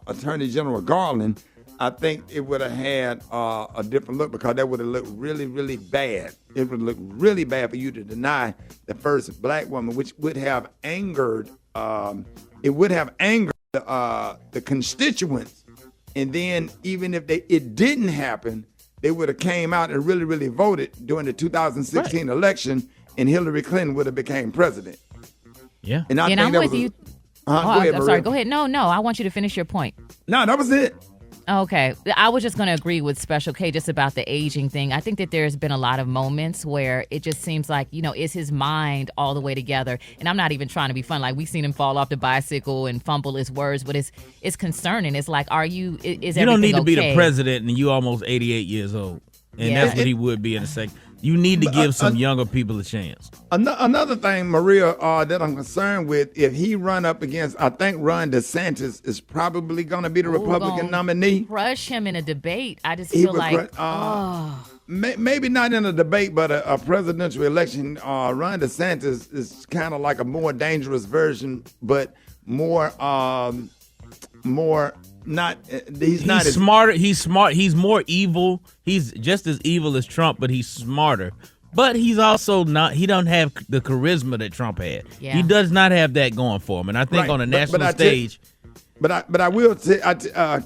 Speaker 3: Attorney General Garland, I think it would have had a different look, because that would have looked really, really bad. It would look really bad for you to deny the first black woman, which would have angered. It would have angered the constituents, and then even if it didn't happen, they would have came out and really, really voted during the 2016 election, and Hillary Clinton would have became president.
Speaker 8: Yeah,
Speaker 3: and
Speaker 4: I'm with you.
Speaker 3: Go ahead,
Speaker 4: I'm sorry. Go ahead. No, I want you to finish your point.
Speaker 3: No, that was it.
Speaker 4: Okay. I was just going to agree with Special K just about the aging thing. I think that there's been a lot of moments where it just seems like, is his mind all the way together? And I'm not even trying to be fun. Like, we've seen him fall off the bicycle and fumble his words, but it's concerning. It's like, is everything
Speaker 8: You don't need to
Speaker 4: okay?
Speaker 8: be the president and you almost 88 years old. And that's what he would be in a second. You need to give some younger people a chance.
Speaker 3: Another thing, Maria, that I'm concerned with, if he run up against, I think Ron DeSantis is probably going to be the Republican nominee.
Speaker 4: Crush him in a debate. I just feel like,
Speaker 3: maybe not in a debate, but a presidential election. Ron DeSantis is kind of like a more dangerous version, but more. Not he's not
Speaker 8: smarter. He's smart. He's more evil. He's just as evil as Trump, but he's smarter. But he's also not. He don't have the charisma that Trump had.
Speaker 4: Yeah.
Speaker 8: He does not have that going for him. And I think on a national stage.
Speaker 3: But I will say,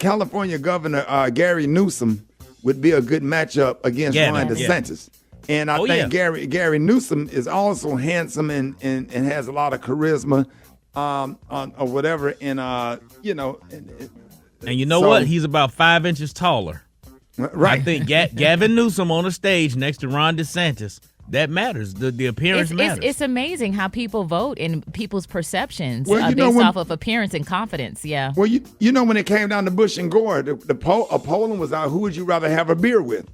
Speaker 3: California Governor Gary Newsom would be a good matchup against Ron DeSantis. And I think Gary Newsom is also handsome and has a lot of charisma, or whatever. And
Speaker 8: And you know what? He's about 5 inches taller.
Speaker 3: Right.
Speaker 8: I think Gavin Newsom on a stage next to Ron DeSantis, that matters. The appearance matters.
Speaker 4: It's amazing how people vote and people's perceptions
Speaker 3: based
Speaker 4: off of appearance and confidence. Yeah.
Speaker 3: Well, when it came down to Bush and Gore, the polling was out. Who would you rather have a beer with,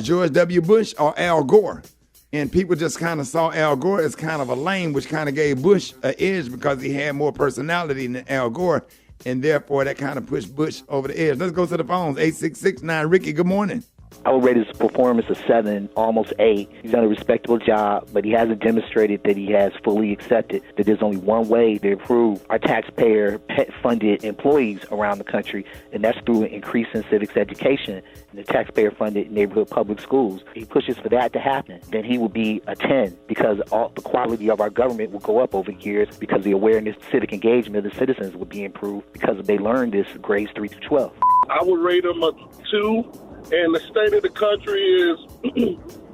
Speaker 3: George W. Bush or Al Gore? And people just kind of saw Al Gore as kind of a lame, which kind of gave Bush an edge because he had more personality than Al Gore. And therefore, that kind of pushed Bush over the edge. Let's go to the phones. 866-9. Ricky, good morning.
Speaker 2: I would rate his performance a 7, almost 8. He's done a respectable job, but he hasn't demonstrated that he has fully accepted that there's only one way to improve our taxpayer-funded employees around the country, and that's through increasing civics education in the taxpayer-funded neighborhood public schools. If he pushes for that to happen, then he will be a 10, because the quality of our government will go up over years, because the awareness, civic engagement of the citizens will be improved because they learned this grades 3 through 12.
Speaker 22: I would rate him a 2. And the state of the country is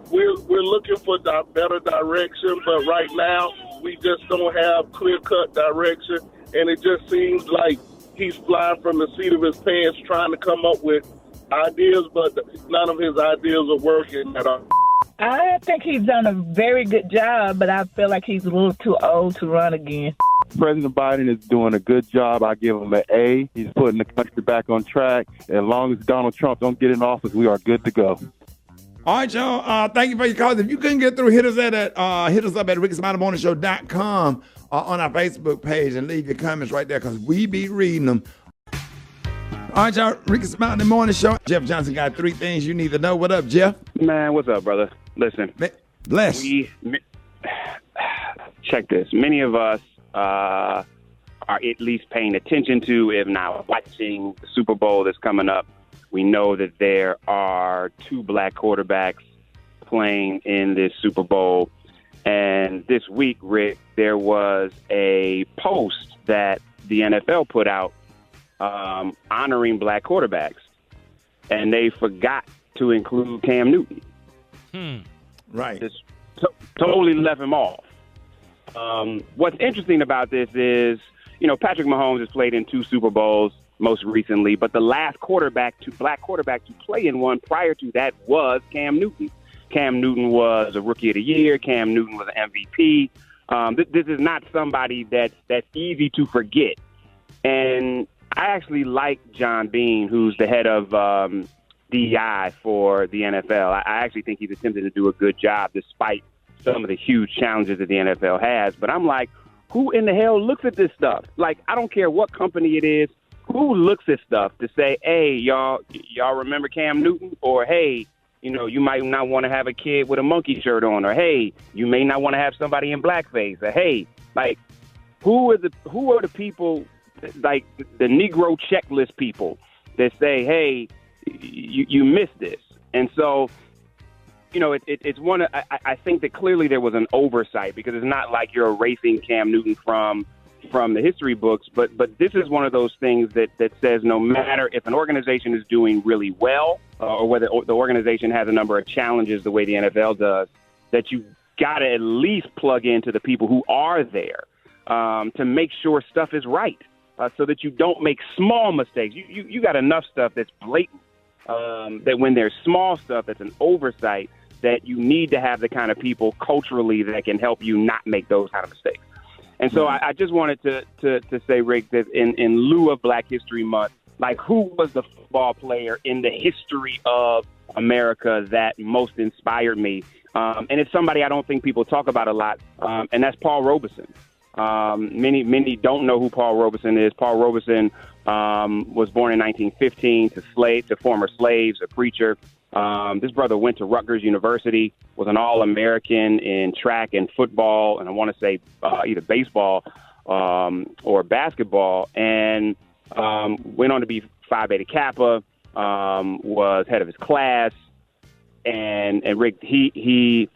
Speaker 22: we're looking for better direction, but right now we just don't have clear-cut direction, and it just seems like he's flying from the seat of his pants trying to come up with ideas, but none of his ideas are working at all.
Speaker 23: I think he's done a very good job, but I feel like he's a little too old to run again.
Speaker 24: President Biden is doing a good job. I give him an A. He's putting the country back on track. As long as Donald Trump don't get in office, we are good to go.
Speaker 3: All right, y'all. Thank you for your calls. If you couldn't get through, hit us up at rickysmileymorshow.com on our Facebook page and leave your comments right there, because we be reading them. All right, y'all. Rickey Smiley Morning Show. Jeff Johnson got 3 things you need to know. What up, Jeff?
Speaker 25: Man, what's up, brother? Listen.
Speaker 3: Bless.
Speaker 25: Check this. Many of us are at least paying attention to, if not watching, the Super Bowl that's coming up. We know that there are 2 black quarterbacks playing in this Super Bowl. And this week, Rick, there was a post that the NFL put out honoring black quarterbacks. And they forgot to include Cam Newton.
Speaker 3: Right.
Speaker 25: Just totally left him off. What's interesting about this is, Patrick Mahomes has played in 2 Super Bowls most recently, but the last black quarterback to play in one prior to that was Cam Newton. Cam Newton was a Rookie of the Year. Cam Newton was an MVP. This is not somebody that's easy to forget. And I actually like John Bean, who's the head of DEI for the NFL. I actually think he's attempting to do a good job despite some of the huge challenges that the NFL has. But I'm like, who in the hell looks at this stuff? Like, I don't care what company it is. Who looks at stuff to say, hey, y'all remember Cam Newton? Or, hey, you might not want to have a kid with a monkey shirt on, or hey, you may not want to have somebody in blackface, or hey, like who are the people, like the Negro checklist people that say, hey, you missed this. And so, it's one. I think that clearly there was an oversight, because it's not like you're erasing Cam Newton from the history books, but this is one of those things that says no matter if an organization is doing really well or whether the organization has a number of challenges the way the NFL does, that you got to at least plug into the people who are there to make sure stuff is right, so that you don't make small mistakes. You got enough stuff that's blatant, that when there's small stuff that's an oversight, that you need to have the kind of people culturally that can help you not make those kind of mistakes. And so I just wanted to say, Rick, that in lieu of Black History Month, like, who was the football player in the history of America that most inspired me? And it's somebody I don't think people talk about a lot, and that's Paul Robeson. Many don't know who Paul Robeson is. Paul Robeson was born in 1915 to former slaves, a preacher. This brother went to Rutgers University, was an All-American in track and football, and I want to say either baseball or basketball, and went on to be Phi Beta Kappa, was head of his class, and Rick, he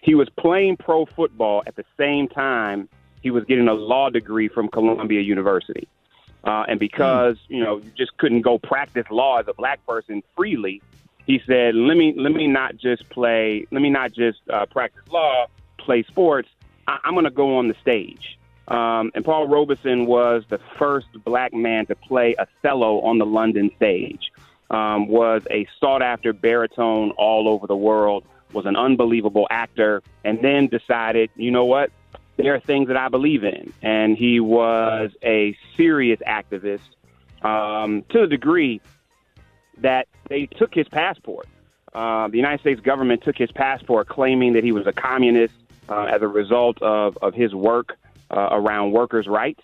Speaker 25: he was playing pro football at the same time he was getting a law degree from Columbia University. And because, you just couldn't go practice law as a black person freely, he said, let me not just practice law, play sports. I'm going to go on the stage. And Paul Robeson was the first black man to play Othello on the London stage, was a sought-after baritone all over the world, was an unbelievable actor, and then decided, you know what? There are things that I believe in. And he was a serious activist to the degree that they took his passport. The United States government took his passport, claiming that he was a communist as a result of his work around workers' rights.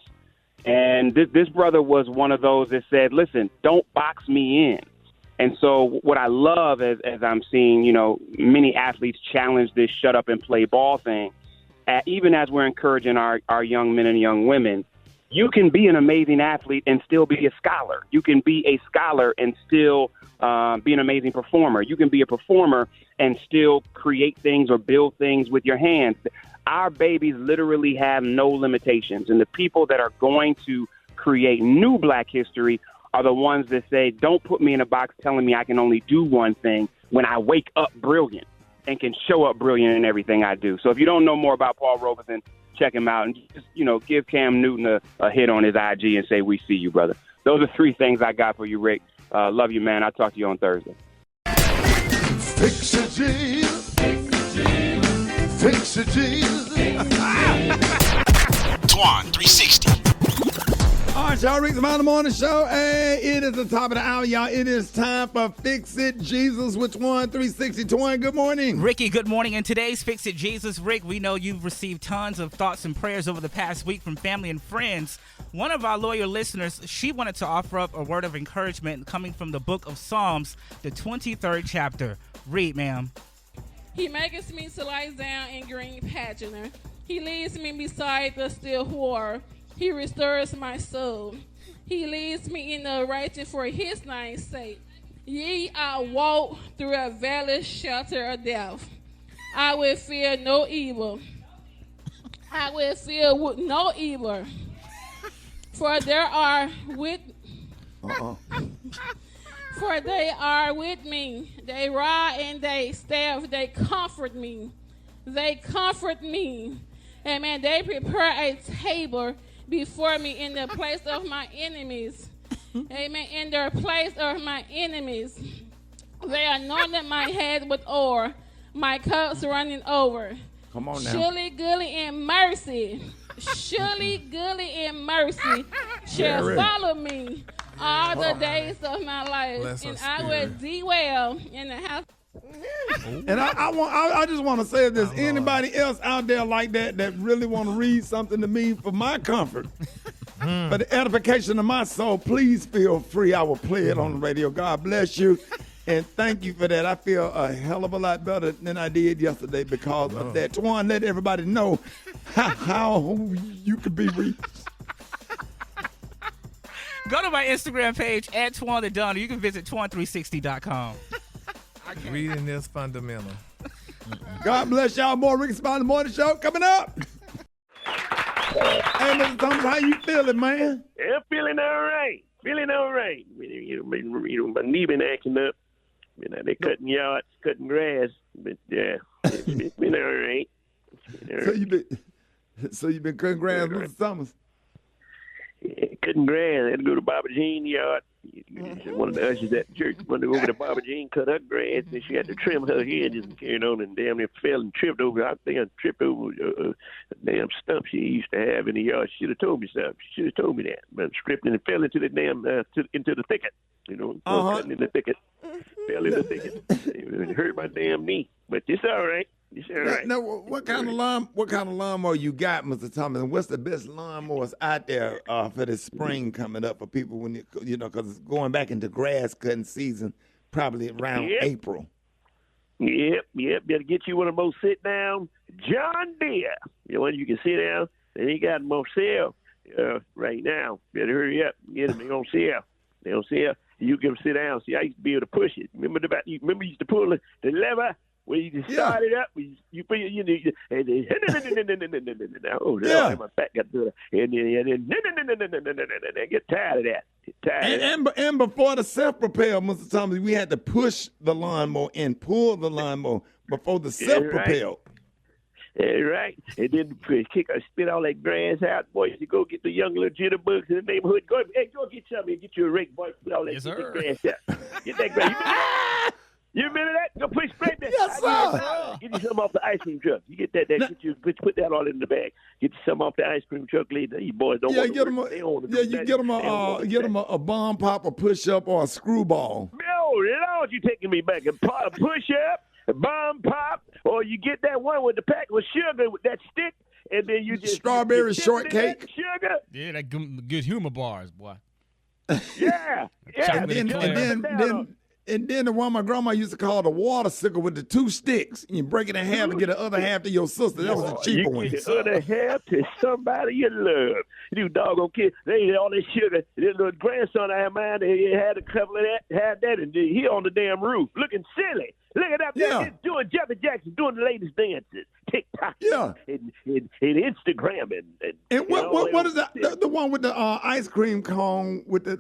Speaker 25: And this brother was one of those that said, listen, don't box me in. And so what I love as I'm seeing, many athletes challenge this shut up and play ball thing, even as we're encouraging our young men and young women, you can be an amazing athlete and still be a scholar. You can be a scholar and still be an amazing performer. You can be a performer and still create things or build things with your hands. Our babies literally have no limitations. And the people that are going to create new Black history are the ones that say, don't put me in a box telling me I can only do one thing when I wake up brilliant and can show up brilliant in everything I do. So if you don't know more about Paul Robeson, check him out and just, give Cam Newton a hit on his IG and say, we see you, brother. Those are three things I got for you, Rick. Love you, man. I'll talk to you on Thursday.
Speaker 1: Fix it, Jesus. Fix it, Jesus.
Speaker 21: Twan 360.
Speaker 3: All right, y'all, Rick Smiley Morning Show. Hey, it is the top of the hour, y'all. It is time for Fix It Jesus with Twan 360. Twan, good morning.
Speaker 6: Ricky, good morning. In today's Fix It Jesus, Rick, we know you've received tons of thoughts and prayers over the past week from family and friends. One of our loyal listeners, she wanted to offer up a word of encouragement coming from the book of Psalms, the 23rd chapter. Read, ma'am.
Speaker 10: He maketh me to lie down in green pasture. He leads me beside the still water. He restores my soul. He leads me in the righteous for his name's sake. Yea, I walk through a valley shelter of death. I will fear no evil. I will fear no evil. For they are with For they are with me. They rod and they staff, they comfort me. They comfort me. Amen. They prepare a table before me in the place of my enemies. Amen. In the place of my enemies. They anointed my head with oil. My cup's running over.
Speaker 3: Come on now.
Speaker 10: Surely, goodly, and mercy. Surely, goodly, and mercy shall follow me all the days of my life. And I will dwell in the house.
Speaker 3: And I just want to say, if there's anybody else out there like that really want to read something to me for my comfort, for the edification of my soul, please feel free. I will play it on the radio. God bless you. And thank you for that. I feel a hell of a lot better than I did yesterday because of that. Twan, let everybody know how you could be reached.
Speaker 6: Go to my Instagram page at Twan the Don. You can visit Twan360.com.
Speaker 7: Reading is fundamental.
Speaker 3: God bless y'all. More Rickey Smiley Morning Show coming up. Hey, Mr. Thomas, how you feeling, man?
Speaker 12: Yeah, feeling all right. My knee been acting up. They cutting yards, cutting grass. But yeah, it's been all right.
Speaker 3: So you been cutting grass, Mr. Thomas?
Speaker 12: Yeah, cutting grass. I had to go to Barbara Jean's yard. One of the ushers at the church wanted to go over to Barbara Jean, cut her grass, and she had to trim her hedges and carried on and damn near fell and tripped over. I think I tripped over a damn stump she used to have in the yard. She should have told me something. She should have told me that. But tripped and fell into the damn into the thicket. Cutting in the thicket. Fell in the thicket. It hurt my damn knee. But it's all right. It's all right.
Speaker 3: Now, what kind of lawnmower you got, Mr. Thomas? And what's the best lawnmowers out there for this spring coming up for people when because it's going back into grass cutting season, probably around April.
Speaker 12: Yep. Better get you one of those sit down John Deere. The one you can sit down. They ain't got them on sale right now. Better hurry up and get them. They don't sell. You can sit down. See, I used to be able to push it. Remember you used to pull the lever. When you just start it up, you put and then my back got to and then I get tired of that.
Speaker 3: And before the self-propel, Mr. Thomas, we had to push the lawnmower and pull the lawnmower before the self-propel.
Speaker 12: That's right. And then spit all that grass out. Boys, you go get the young little jitterbugs in the neighborhood. Go get something and get you a rake, boy. Put all that grass out. Get that grass. You remember that? Go push straight there.
Speaker 3: Yes, sir.
Speaker 12: Get you some off the ice cream truck. You get that. Put that all in the bag. Get you some off the ice cream truck later. You boys don't want to work.
Speaker 3: You get them a bomb pop, a push up, or a screwball.
Speaker 12: No, you taking me back. A push up, a bomb pop, or you get that one with the pack with sugar with that stick, and then you just
Speaker 3: strawberry shortcake.
Speaker 12: Sugar.
Speaker 5: Yeah, that good humor bars, boy.
Speaker 12: Yeah.
Speaker 3: And then the one my grandma used to call the water sickle with the two sticks. You break it in half and get the other half to your sister. That was a cheaper one.
Speaker 12: You get the other half to somebody you love. You doggone kid. They ate all this sugar. This little grandson I had mine, he had a couple of that, had that, and he on the damn roof looking silly. Look at that. Yeah. Doing Jeffrey Jackson, doing the latest dances. TikTok.
Speaker 3: Yeah.
Speaker 12: And Instagram.
Speaker 3: And what is that? The one with the ice cream cone with the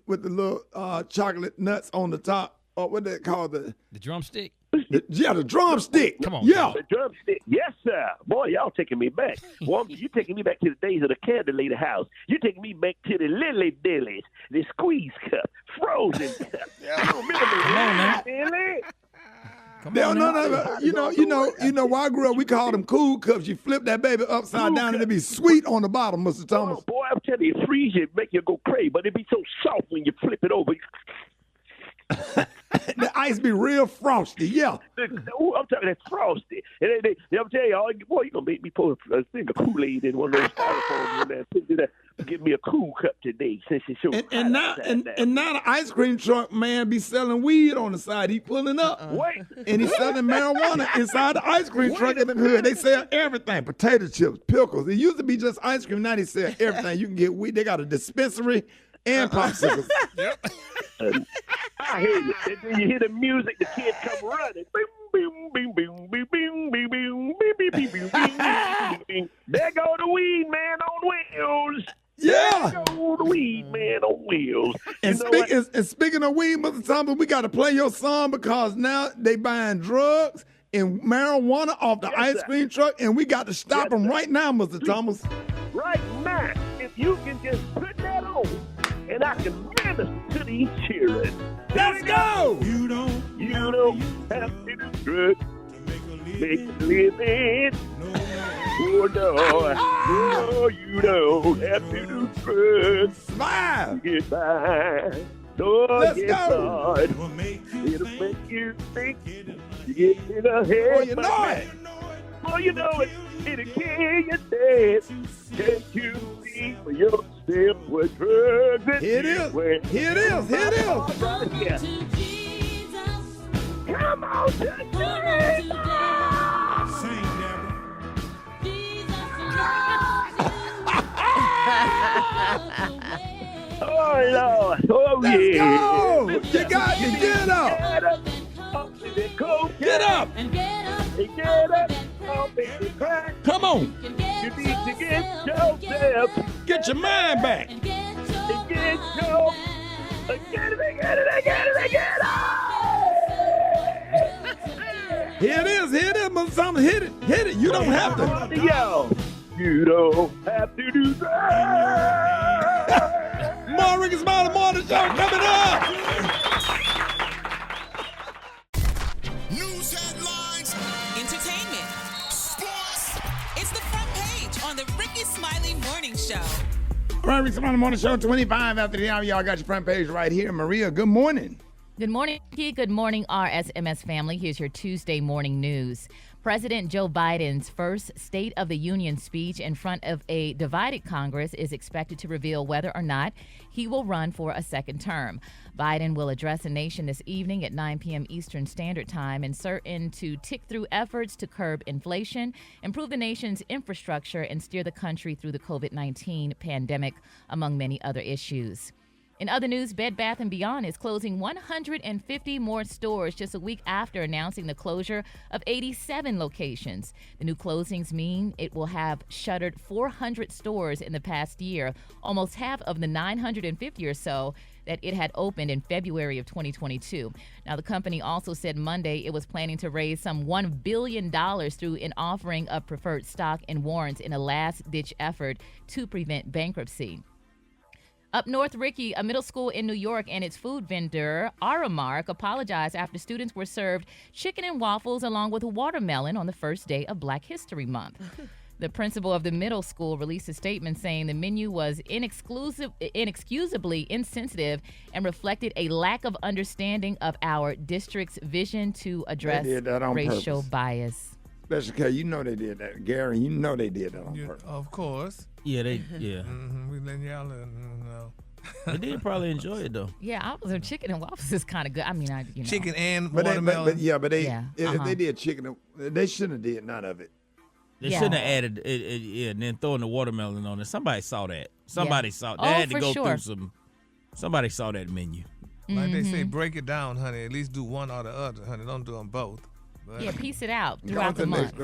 Speaker 3: little chocolate nuts on the top. Or what they call the
Speaker 5: drumstick?
Speaker 3: The drumstick.
Speaker 5: Come on.
Speaker 3: Yeah.
Speaker 12: The drumstick. Yes, sir. Boy, y'all taking me back. You taking me back to the days of the Candlelator House. You taking me back to the Lily Dillies, the squeeze cup, frozen cup.
Speaker 5: Come on, man.
Speaker 12: Billy?
Speaker 3: No. You know, while I grew up, we called them cool cups. You flip that baby upside down and it'd be sweet on the bottom, Mr. Thomas.
Speaker 12: Oh, boy, I'm telling you, it freeze you, make you go crazy, but it'd be so soft when you flip it over.
Speaker 3: The ice be real frosty, yeah.
Speaker 12: I'm talking that frosty. And I'm telling you, boy, you're going to make me pour a thing of Kool-Aid in one of those styrofoams in there. Give me a cool cup today since it's so
Speaker 3: and now the ice cream truck man be selling weed on the side. He pulling up. And he's selling marijuana inside the ice cream truck in the hood. They sell everything. Potato chips, pickles. It used to be just ice cream. Now they sell everything. You can get weed. They got a dispensary and popsicles.
Speaker 12: Yep. I hear you. And then you hear the music, the kids come running. Bing, bing, bing, bing, bing, bing, bing, bing, bing, bing, bing, bing, bing. There go the weed man on wheels.
Speaker 3: Yeah.
Speaker 12: There go the weed man on wheels.
Speaker 3: And speaking of weed, Mr. Thomas, we got to play your song because now they buying drugs and marijuana off the ice cream truck, and we got to stop them right now, Mr. Thomas.
Speaker 12: Right now, if you can just put that on, and I can minister to these children.
Speaker 3: Let's go!
Speaker 12: You don't have to do drugs to make a living. Oh, no, you don't have to do drugs
Speaker 3: to
Speaker 12: get by. No,
Speaker 3: let's go!
Speaker 12: It'll make you think you get in a head.
Speaker 3: Oh, you know it.
Speaker 12: Oh, you know it. It'll kill you dead. Can't you see for yourself what drugs
Speaker 3: Here it is. Here it is.
Speaker 12: Right here. Come on today.
Speaker 3: Sing, Deborah.
Speaker 12: Oh, Lord. Oh,
Speaker 3: Let's
Speaker 12: yeah.
Speaker 3: go. You got to get up. Get up.
Speaker 12: Get up. Oh, baby, cry.
Speaker 3: Come on.
Speaker 12: You need to get yourself.
Speaker 3: Get your mind back.
Speaker 12: Get your. Get it.
Speaker 3: Here it is. Mother Thomas. Hit it. You don't have to.
Speaker 12: Yo, you don't have to do that.
Speaker 3: More Rickey Smiley Morning Show coming up.
Speaker 13: News headlines, entertainment, sports. It's the front page on the Rickey Smiley Morning Show.
Speaker 3: All right, Rickey Smiley Morning Show, 25 after the hour. Y'all got your front page right here. Maria, good morning.
Speaker 4: Good morning, Ricky. Good morning, RSMS family. Here's your Tuesday morning news. President Joe Biden's first State of the Union speech in front of a divided Congress is expected to reveal whether or not he will run for a second term. Biden will address the nation this evening at 9 p.m. Eastern Standard Time and certain to tick through efforts to curb inflation, improve the nation's infrastructure, and steer the country through the COVID-19 pandemic, among many other issues. In other news, Bed Bath & Beyond is closing 150 more stores just a week after announcing the closure of 87 locations. The new closings mean it will have shuttered 400 stores in the past year, almost half of the 950 or so that it had opened in February of 2022. Now, the company also said Monday it was planning to raise some $1 billion through an offering of preferred stock and warrants in a last-ditch effort to prevent bankruptcy. Up north, Ricky, a middle school in New York and its food vendor, Aramark, apologized after students were served chicken and waffles along with a watermelon on the first day of Black History Month. The principal of the middle school released a statement saying the menu was inexcusably insensitive and reflected a lack of understanding of our district's vision to address racial bias.
Speaker 3: Special K, you know they did that. Gary, you know they did that on purpose.
Speaker 7: Of course.
Speaker 5: Yeah.
Speaker 7: Mm-hmm. We letting y'all know.
Speaker 5: They did probably enjoy it though.
Speaker 4: Yeah, chicken and waffles is kind of good. I mean,
Speaker 7: chicken and
Speaker 3: but
Speaker 7: watermelon.
Speaker 3: If they did chicken, they shouldn't have did none of it.
Speaker 5: They shouldn't have added it, and then throwing the watermelon on it. Somebody saw that. Somebody saw. They had to go through some. Somebody saw that menu.
Speaker 7: Like they say, break it down, honey. At least do one or the other, honey. Don't do them both. But
Speaker 4: yeah, piece it out throughout the month.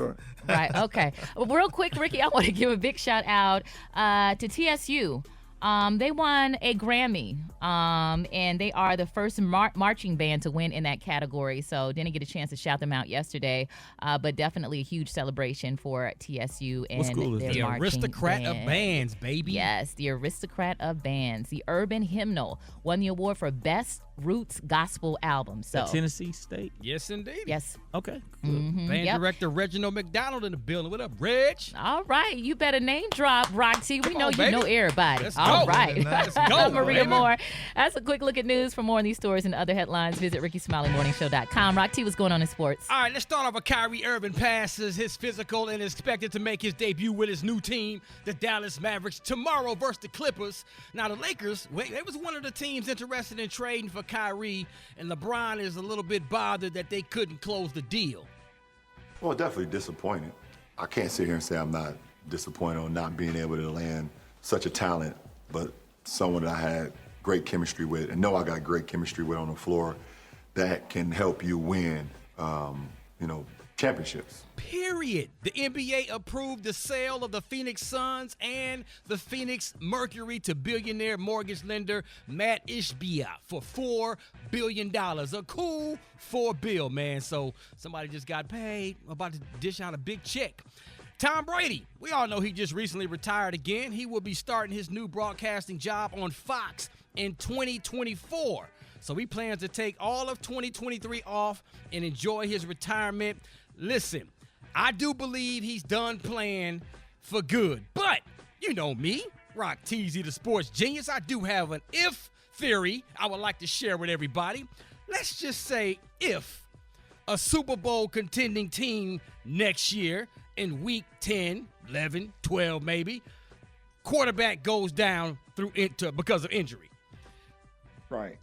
Speaker 4: Right, okay. Well, real quick, Ricky, I want to give a big shout out to TSU. They won a Grammy, and they are the first marching band to win in that category. So didn't get a chance to shout them out yesterday, but definitely a huge celebration for TSU and
Speaker 5: what school is
Speaker 4: their
Speaker 5: the
Speaker 4: marching
Speaker 5: Aristocrat
Speaker 4: band.
Speaker 5: of Bands, baby.
Speaker 4: Yes, the Aristocrat of Bands. The Urban Hymnal won the award for Best Roots Gospel Album. So
Speaker 5: Tennessee State.
Speaker 8: Yes, indeed.
Speaker 4: Yes.
Speaker 5: Okay.
Speaker 4: Mm-hmm.
Speaker 8: Band director Reginald McDonald in the building. What up, Reg?
Speaker 4: All right, you better name drop, Roxy. We know you know everybody.
Speaker 8: Let's
Speaker 4: All
Speaker 8: go.
Speaker 4: right.
Speaker 8: Let's go,
Speaker 4: Maria
Speaker 8: baby.
Speaker 4: Moore. That's a quick look at news. For more on these stories and other headlines, visit RickySmileyMorningShow.com. Roxy, what's going on in sports?
Speaker 8: All right, let's start off with Kyrie Irving passes his physical and is expected to make his debut with his new team, the Dallas Mavericks, tomorrow versus the Clippers. Now, the Lakers, they was one of the teams interested in trading for Kyrie, and LeBron is a little bit bothered that they couldn't close the deal.
Speaker 14: Well, definitely disappointed. I can't sit here and say I'm not disappointed on not being able to land such a talent, but someone that I had great chemistry with and know I got great chemistry with on the floor that can help you win, championships.
Speaker 8: Period. The NBA approved the sale of the Phoenix Suns and the Phoenix Mercury to billionaire mortgage lender Matt Ishbia for $4 billion. A cool $4 billion, man. So somebody just got paid, about to dish out a big check. Tom Brady, we all know he just recently retired again. He will be starting his new broadcasting job on Fox in 2024. So he plans to take all of 2023 off and enjoy his retirement. Listen, I do believe he's done playing for good. But, you know me, Rock Teasy, the sports genius, I do have an if theory I would like to share with everybody. Let's just say if a Super Bowl contending team next year in week 10, 11, 12 maybe, quarterback goes down because of injury.
Speaker 3: Right.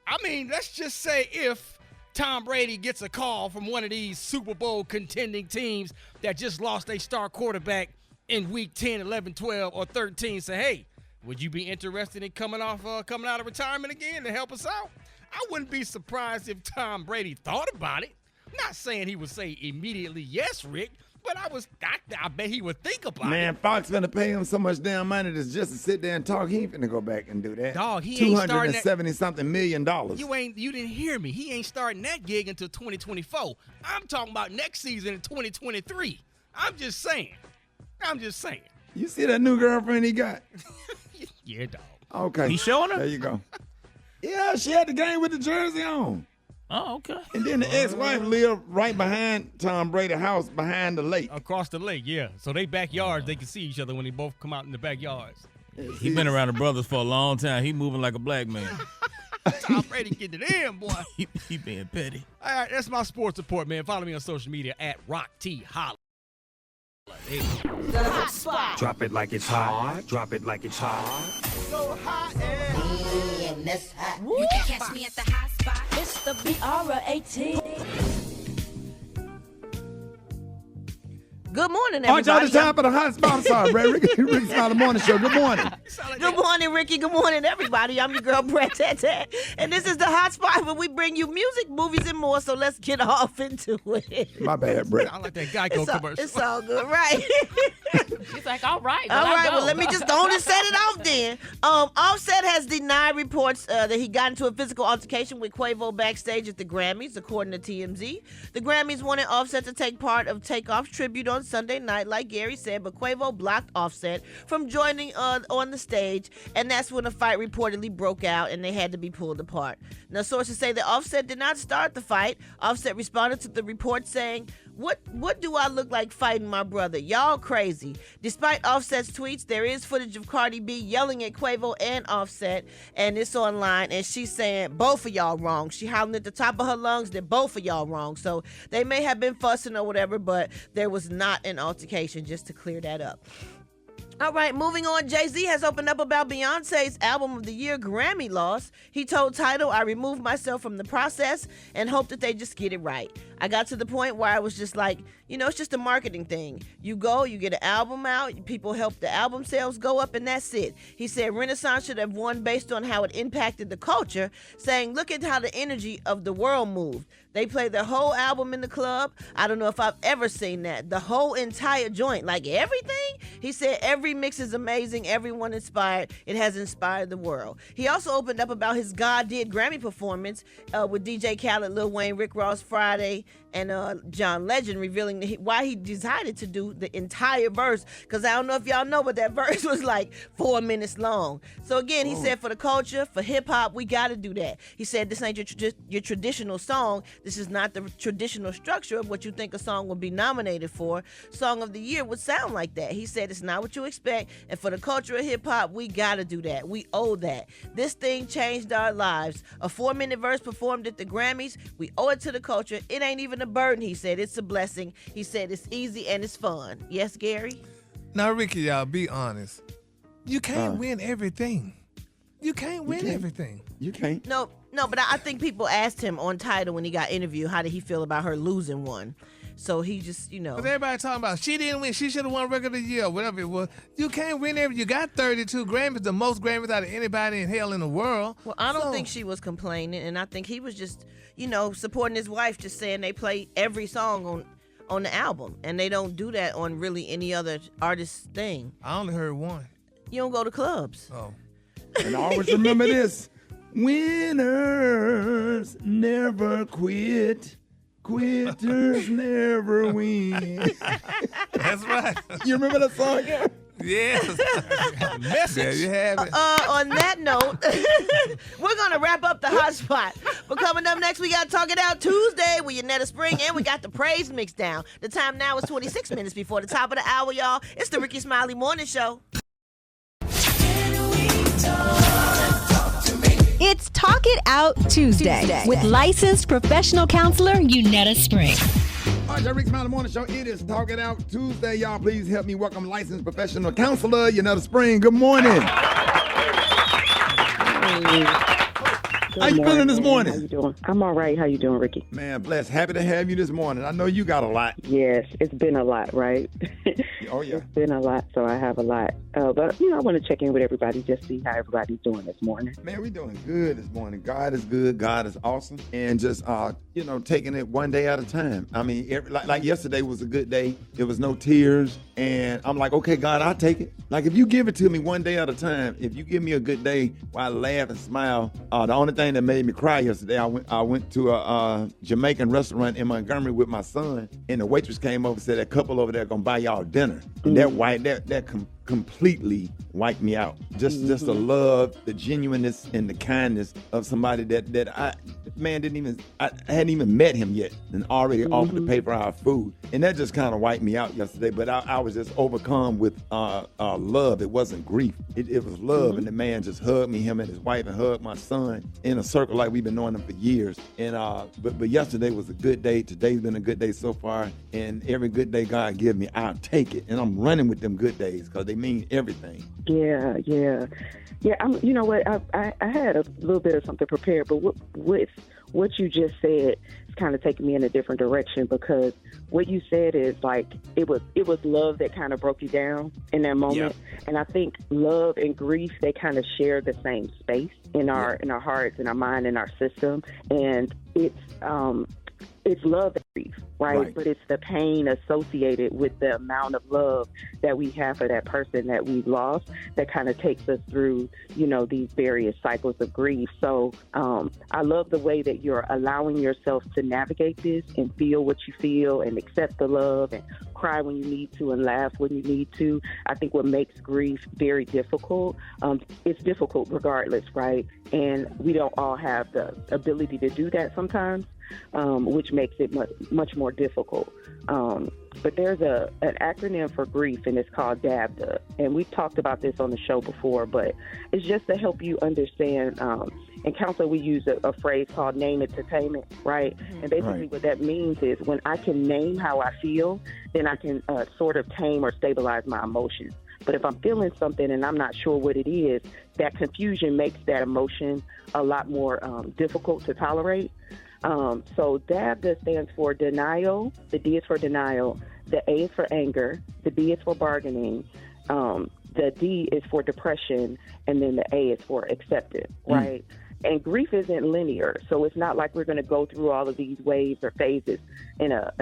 Speaker 8: I mean, let's just say if
Speaker 5: Tom Brady gets a call from one of these Super Bowl contending teams that just lost a star quarterback in week 10, 11, 12, or 13. Say, hey, would you be interested in coming out of retirement again to help us out? I wouldn't be surprised if Tom Brady thought about it. Not saying he would say immediately yes, Rick, but I bet he would think about it.
Speaker 3: Man, Fox finna pay him so much damn money just to sit there and talk. He ain't finna go back and do that.
Speaker 5: Dog, he ain't starting that.
Speaker 3: $270-something million.
Speaker 5: You didn't hear me. He ain't starting that gig until 2024. I'm talking about next season in 2023. I'm just saying.
Speaker 3: You see that new girlfriend he got?
Speaker 5: Yeah, dog.
Speaker 3: Okay.
Speaker 6: He showing her?
Speaker 3: There you go. Yeah, she had the game with the jersey on.
Speaker 6: Oh, okay.
Speaker 3: And then the ex-wife lived right behind Tom Brady's house, behind the lake.
Speaker 5: Across the lake, yeah. So they backyards, they can see each other when they both come out in the backyards.
Speaker 8: He been around the brothers for a long time. He moving like a black man.
Speaker 5: Tom Brady getting it in, boy.
Speaker 8: He being petty.
Speaker 5: All right, that's my sports report, man. Follow me on social media at Rock T Holla.
Speaker 21: The hot spot.
Speaker 15: Drop it like it's hot. Drop it like it's hot.
Speaker 21: So hot and that's hot. You can catch me at the hot spot.
Speaker 11: It's the BR18.
Speaker 9: Good morning,
Speaker 3: All right,
Speaker 9: everybody.
Speaker 3: y'all, it's time for the hot spot. I'm sorry, Ray. Rickey Smiley Morning Show. Good morning.
Speaker 9: Good morning, Ricky. Good morning, everybody. I'm your girl, Brett Tat. And this is the hot spot where we bring you music, movies, and more. So let's get off into it.
Speaker 3: My bad, Brett.
Speaker 5: I like that Geico commercial.
Speaker 9: It's all good, right?
Speaker 4: She's like, all right.
Speaker 9: All right, well, let me just go on and set it off then. Offset has denied reports that he got into a physical altercation with Quavo backstage at the Grammys, according to TMZ. The Grammys wanted Offset to take part of Takeoff's tribute on Sunday night, like Gary said, but Quavo blocked Offset from joining on the stage, and that's when a fight reportedly broke out, and they had to be pulled apart. Now, sources say that Offset did not start the fight. Offset responded to the report saying, What do I look like fighting my brother? Y'all crazy. Despite Offset's tweets, there is footage of Cardi B yelling at Quavo and Offset, and it's online, and she's saying, both of y'all wrong. She howling at the top of her lungs that both of y'all wrong. So they may have been fussing or whatever, but there was not an altercation, just to clear that up. All right, moving on. Jay-Z has opened up about Beyonce's Album of the Year Grammy loss. He told Tidal, I removed myself from the process and hope that they just get it right. I got to the point where I was just like, it's just a marketing thing. You go, you get an album out, people help the album sales go up, and that's it. He said Renaissance should have won based on how it impacted the culture, saying, look at how the energy of the world moved. They played the whole album in the club. I don't know if I've ever seen that. The whole entire joint, like everything. He said every mix is amazing, everyone inspired. It has inspired the world. He also opened up about his God Did Grammy performance with DJ Khaled, Lil Wayne, Rick Ross Friday, and John Legend, revealing why he decided to do the entire verse. Because I don't know if y'all know, but that verse was like 4 minutes long. So again, he said for the culture, for hip-hop, we got to do that. He said this ain't your traditional song. This is not the traditional structure of what you think a song would be nominated for. Song of the Year would sound like that. He said it's not what you expect. And for the culture of hip-hop, we got to do that. We owe that. This thing changed our lives. A 4-minute verse performed at the Grammys. We owe it to the culture. It ain't even a burden, he said. It's a blessing. He said it's easy and it's fun. Yes, Gary?
Speaker 7: Now, Ricky, y'all, be honest. You can't win everything. You can't win everything.
Speaker 3: You can't.
Speaker 9: No, but I think people asked him on Tidal when he got interviewed, how did he feel about her losing one? So he just,
Speaker 7: Because everybody talking about, she didn't win, she should have won Record of the Year, or whatever it was. You can't win everything. You got 32 Grammys, the most Grammys out of anybody in hell in the world.
Speaker 9: Well, I don't think she was complaining, and I think he was just, supporting his wife, just saying they play every song on the album, and they don't do that on really any other artist's thing.
Speaker 7: I only heard one.
Speaker 9: You don't go to clubs.
Speaker 7: Oh.
Speaker 3: And always remember this. Winners never quit. Quitters never win.
Speaker 7: That's right.
Speaker 3: You remember that song?
Speaker 7: Yes.
Speaker 5: Message.
Speaker 7: There you have it.
Speaker 9: On that note, we're going to wrap up the hot spot. But coming up next, we got Talk It Out Tuesday with Yanetta Spring, and we got the praise mix down. The time now is 26 minutes before the top of the hour, y'all. It's the Rickey Smiley Morning Show.
Speaker 16: It's Talk It Out Tuesday with licensed professional counselor Yanetta Spring.
Speaker 3: All right, Rickey Smiley Morning Show. It is Talk It Out Tuesday. Y'all, please help me welcome licensed professional counselor Yanetta Spring. Good morning. How you feeling this morning?
Speaker 2: How you doing? I'm all right. How you doing, Ricky?
Speaker 3: Man, blessed. Happy to have you this morning. I know you got a lot.
Speaker 2: Yes, it's been a lot, right?
Speaker 3: Oh, yeah.
Speaker 2: It's been a lot, so I have a lot. But, I want to check in with everybody, just see how everybody's doing this morning.
Speaker 3: Man, we doing good this morning. God is good. God is awesome. And just, taking it one day at a time. I mean, like yesterday was a good day. There was no tears. And I'm like, okay, God, I'll take it. Like, if you give it to me one day at a time, if you give me a good day where I laugh and smile, the only thing that made me cry yesterday, I went to a Jamaican restaurant in Montgomery with my son, and the waitress came over and said, that couple over there going to buy y'all dinner. And that completely wiped me out. Just the love, the genuineness, and the kindness of somebody that I hadn't even met him yet, and already offered to pay for our food. And that just kind of wiped me out yesterday. But I was just overcome with love. It wasn't grief. It was love. And the man just hugged me, him and his wife, and hugged my son in a circle like we've been knowing them for years. And but yesterday was a good day. Today's been a good day so far. And every good day God give me, I'll take it. And I'm running with them good days because they mean everything.
Speaker 2: Yeah. You know what? I had a little bit of something prepared, but with what you just said, it's kind of taking me in a different direction, because what you said is like it was love that kind of broke you down in that moment. Yeah. And I think love and grief, they kind of share the same space in our hearts, in our mind, in our system, and it's love and grief, right? But it's the pain associated with the amount of love that we have for that person that we've lost that kind of takes us through, these various cycles of grief. So I love the way that you're allowing yourself to navigate this and feel what you feel and accept the love and cry when you need to and laugh when you need to. I think what makes grief very difficult, it's difficult regardless, right? And we don't all have the ability to do that sometimes. Which makes it much more difficult. But there's an acronym for grief, and it's called DABDA. And we've talked about this on the show before, but it's just to help you understand. In counseling, we use a phrase called name entertainment, right? And basically what that means is when I can name how I feel, then I can sort of tame or stabilize my emotions. But if I'm feeling something and I'm not sure what it is, that confusion makes that emotion a lot more difficult to tolerate. So DABDA stands for denial. The D is for denial. The A is for anger. The B is for bargaining. The D is for depression. And then the A is for acceptance, right? And grief isn't linear. So it's not like we're going to go through all of these waves or phases in a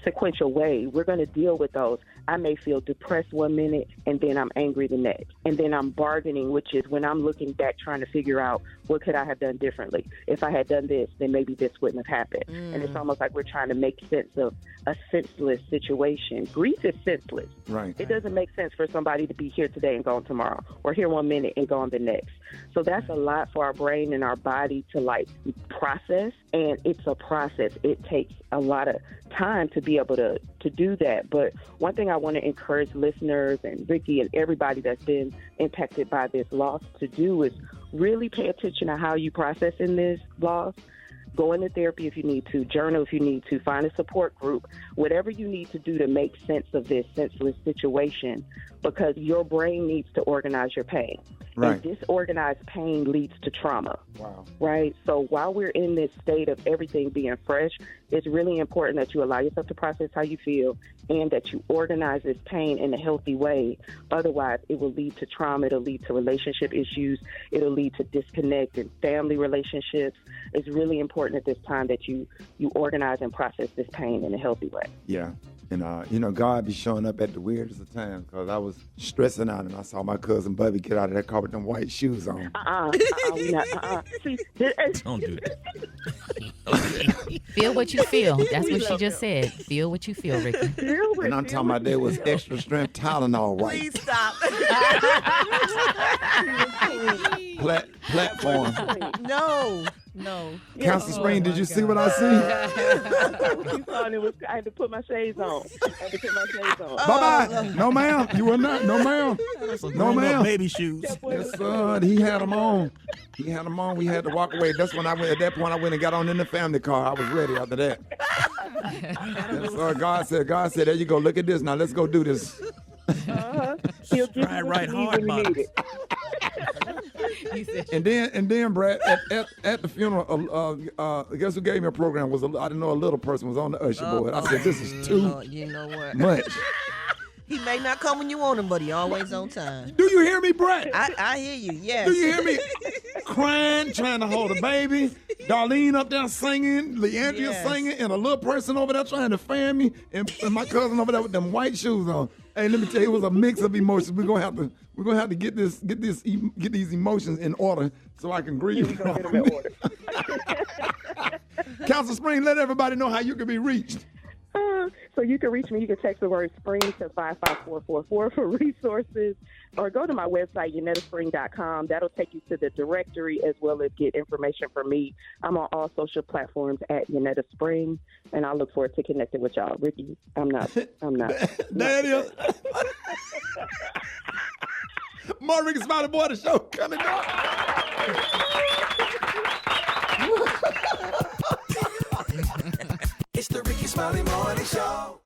Speaker 2: sequential way. We're going to deal with those. I may feel depressed one minute, and then I'm angry the next. And then I'm bargaining, which is when I'm looking back trying to figure out what could I have done differently. If I had done this, then maybe this wouldn't have happened. And it's almost like we're trying to make sense of a senseless situation. Grief is senseless.
Speaker 3: Right.
Speaker 2: It doesn't make sense for somebody to be here today and gone tomorrow, or here one minute and gone the next. So that's a lot for our brain and our body to process, and it's a process. It takes a lot of time to be able to do that. But one thing I want to encourage listeners and Ricky and everybody that's been impacted by this loss to do is really pay attention to how you process in this loss. Go into therapy if you need to, journal if you need to, find a support group, whatever you need to do to make sense of this senseless situation, because your brain needs to organize your pain. Right. And disorganized pain leads to trauma.
Speaker 3: Wow.
Speaker 2: Right? So while we're in this state of everything being fresh, it's really important that you allow yourself to process how you feel and that you organize this pain in a healthy way. Otherwise, it will lead to trauma. It'll lead to relationship issues. It'll lead to disconnect in family relationships. It's really important at this time that you organize and process this pain in a healthy way.
Speaker 3: Yeah. And, God be showing up at the weirdest of times, because I was stressing out and I saw my cousin Bubby get out of that car with them white shoes on.
Speaker 2: See,
Speaker 5: don't do that.
Speaker 4: Feel what you feel. That's what she just said. Feel what you feel, Ricky.
Speaker 3: And I'm talking about there was extra strength Tylenol white.
Speaker 9: Please stop.
Speaker 3: Platform.
Speaker 9: No.
Speaker 3: Council Spring, did you see what I see?
Speaker 2: I had to put my shades on.
Speaker 3: Bye-bye. No, ma'am. You were not. No, ma'am. No, ma'am.
Speaker 5: Baby shoes.
Speaker 3: Yes, son. He had them on. We had to walk away. That's when at that point, I went and got on in the family car. I was ready after that. Yes, sir. God said, there you go. Look at this. Now let's go do this.
Speaker 2: He'll give
Speaker 5: right hard, Bob.
Speaker 3: And then, Brad, at the funeral, guess who gave me a program? I didn't know a little person was on the usher board. I said, this is too
Speaker 9: you know what?
Speaker 3: much.
Speaker 9: He may not come when you want him, but he always on time.
Speaker 3: Do you hear me, Brad?
Speaker 9: I hear you, yes.
Speaker 3: Do you hear me? Crying, trying to hold a baby. Darlene up there singing, Leandria singing, and a little person over there trying to fan me, and my cousin over there with them white shoes on. Hey, let me tell you, it was a mix of emotions. We're gonna have to get these emotions in order so I can grieve. Council Spring, let everybody know how you can be reached.
Speaker 2: So you can reach me. You can text the word spring to 55444 for resources, or go to my website, YanettaSpring.com. That'll take you to the directory as well as get information from me. I'm on all social platforms at Yanetta Spring, and I look forward to connecting with y'all. Ricky, I'm not.
Speaker 3: There it is. More Rickey Smiley Boy, the show coming up.
Speaker 1: It's the Rickey Smiley Morning Show.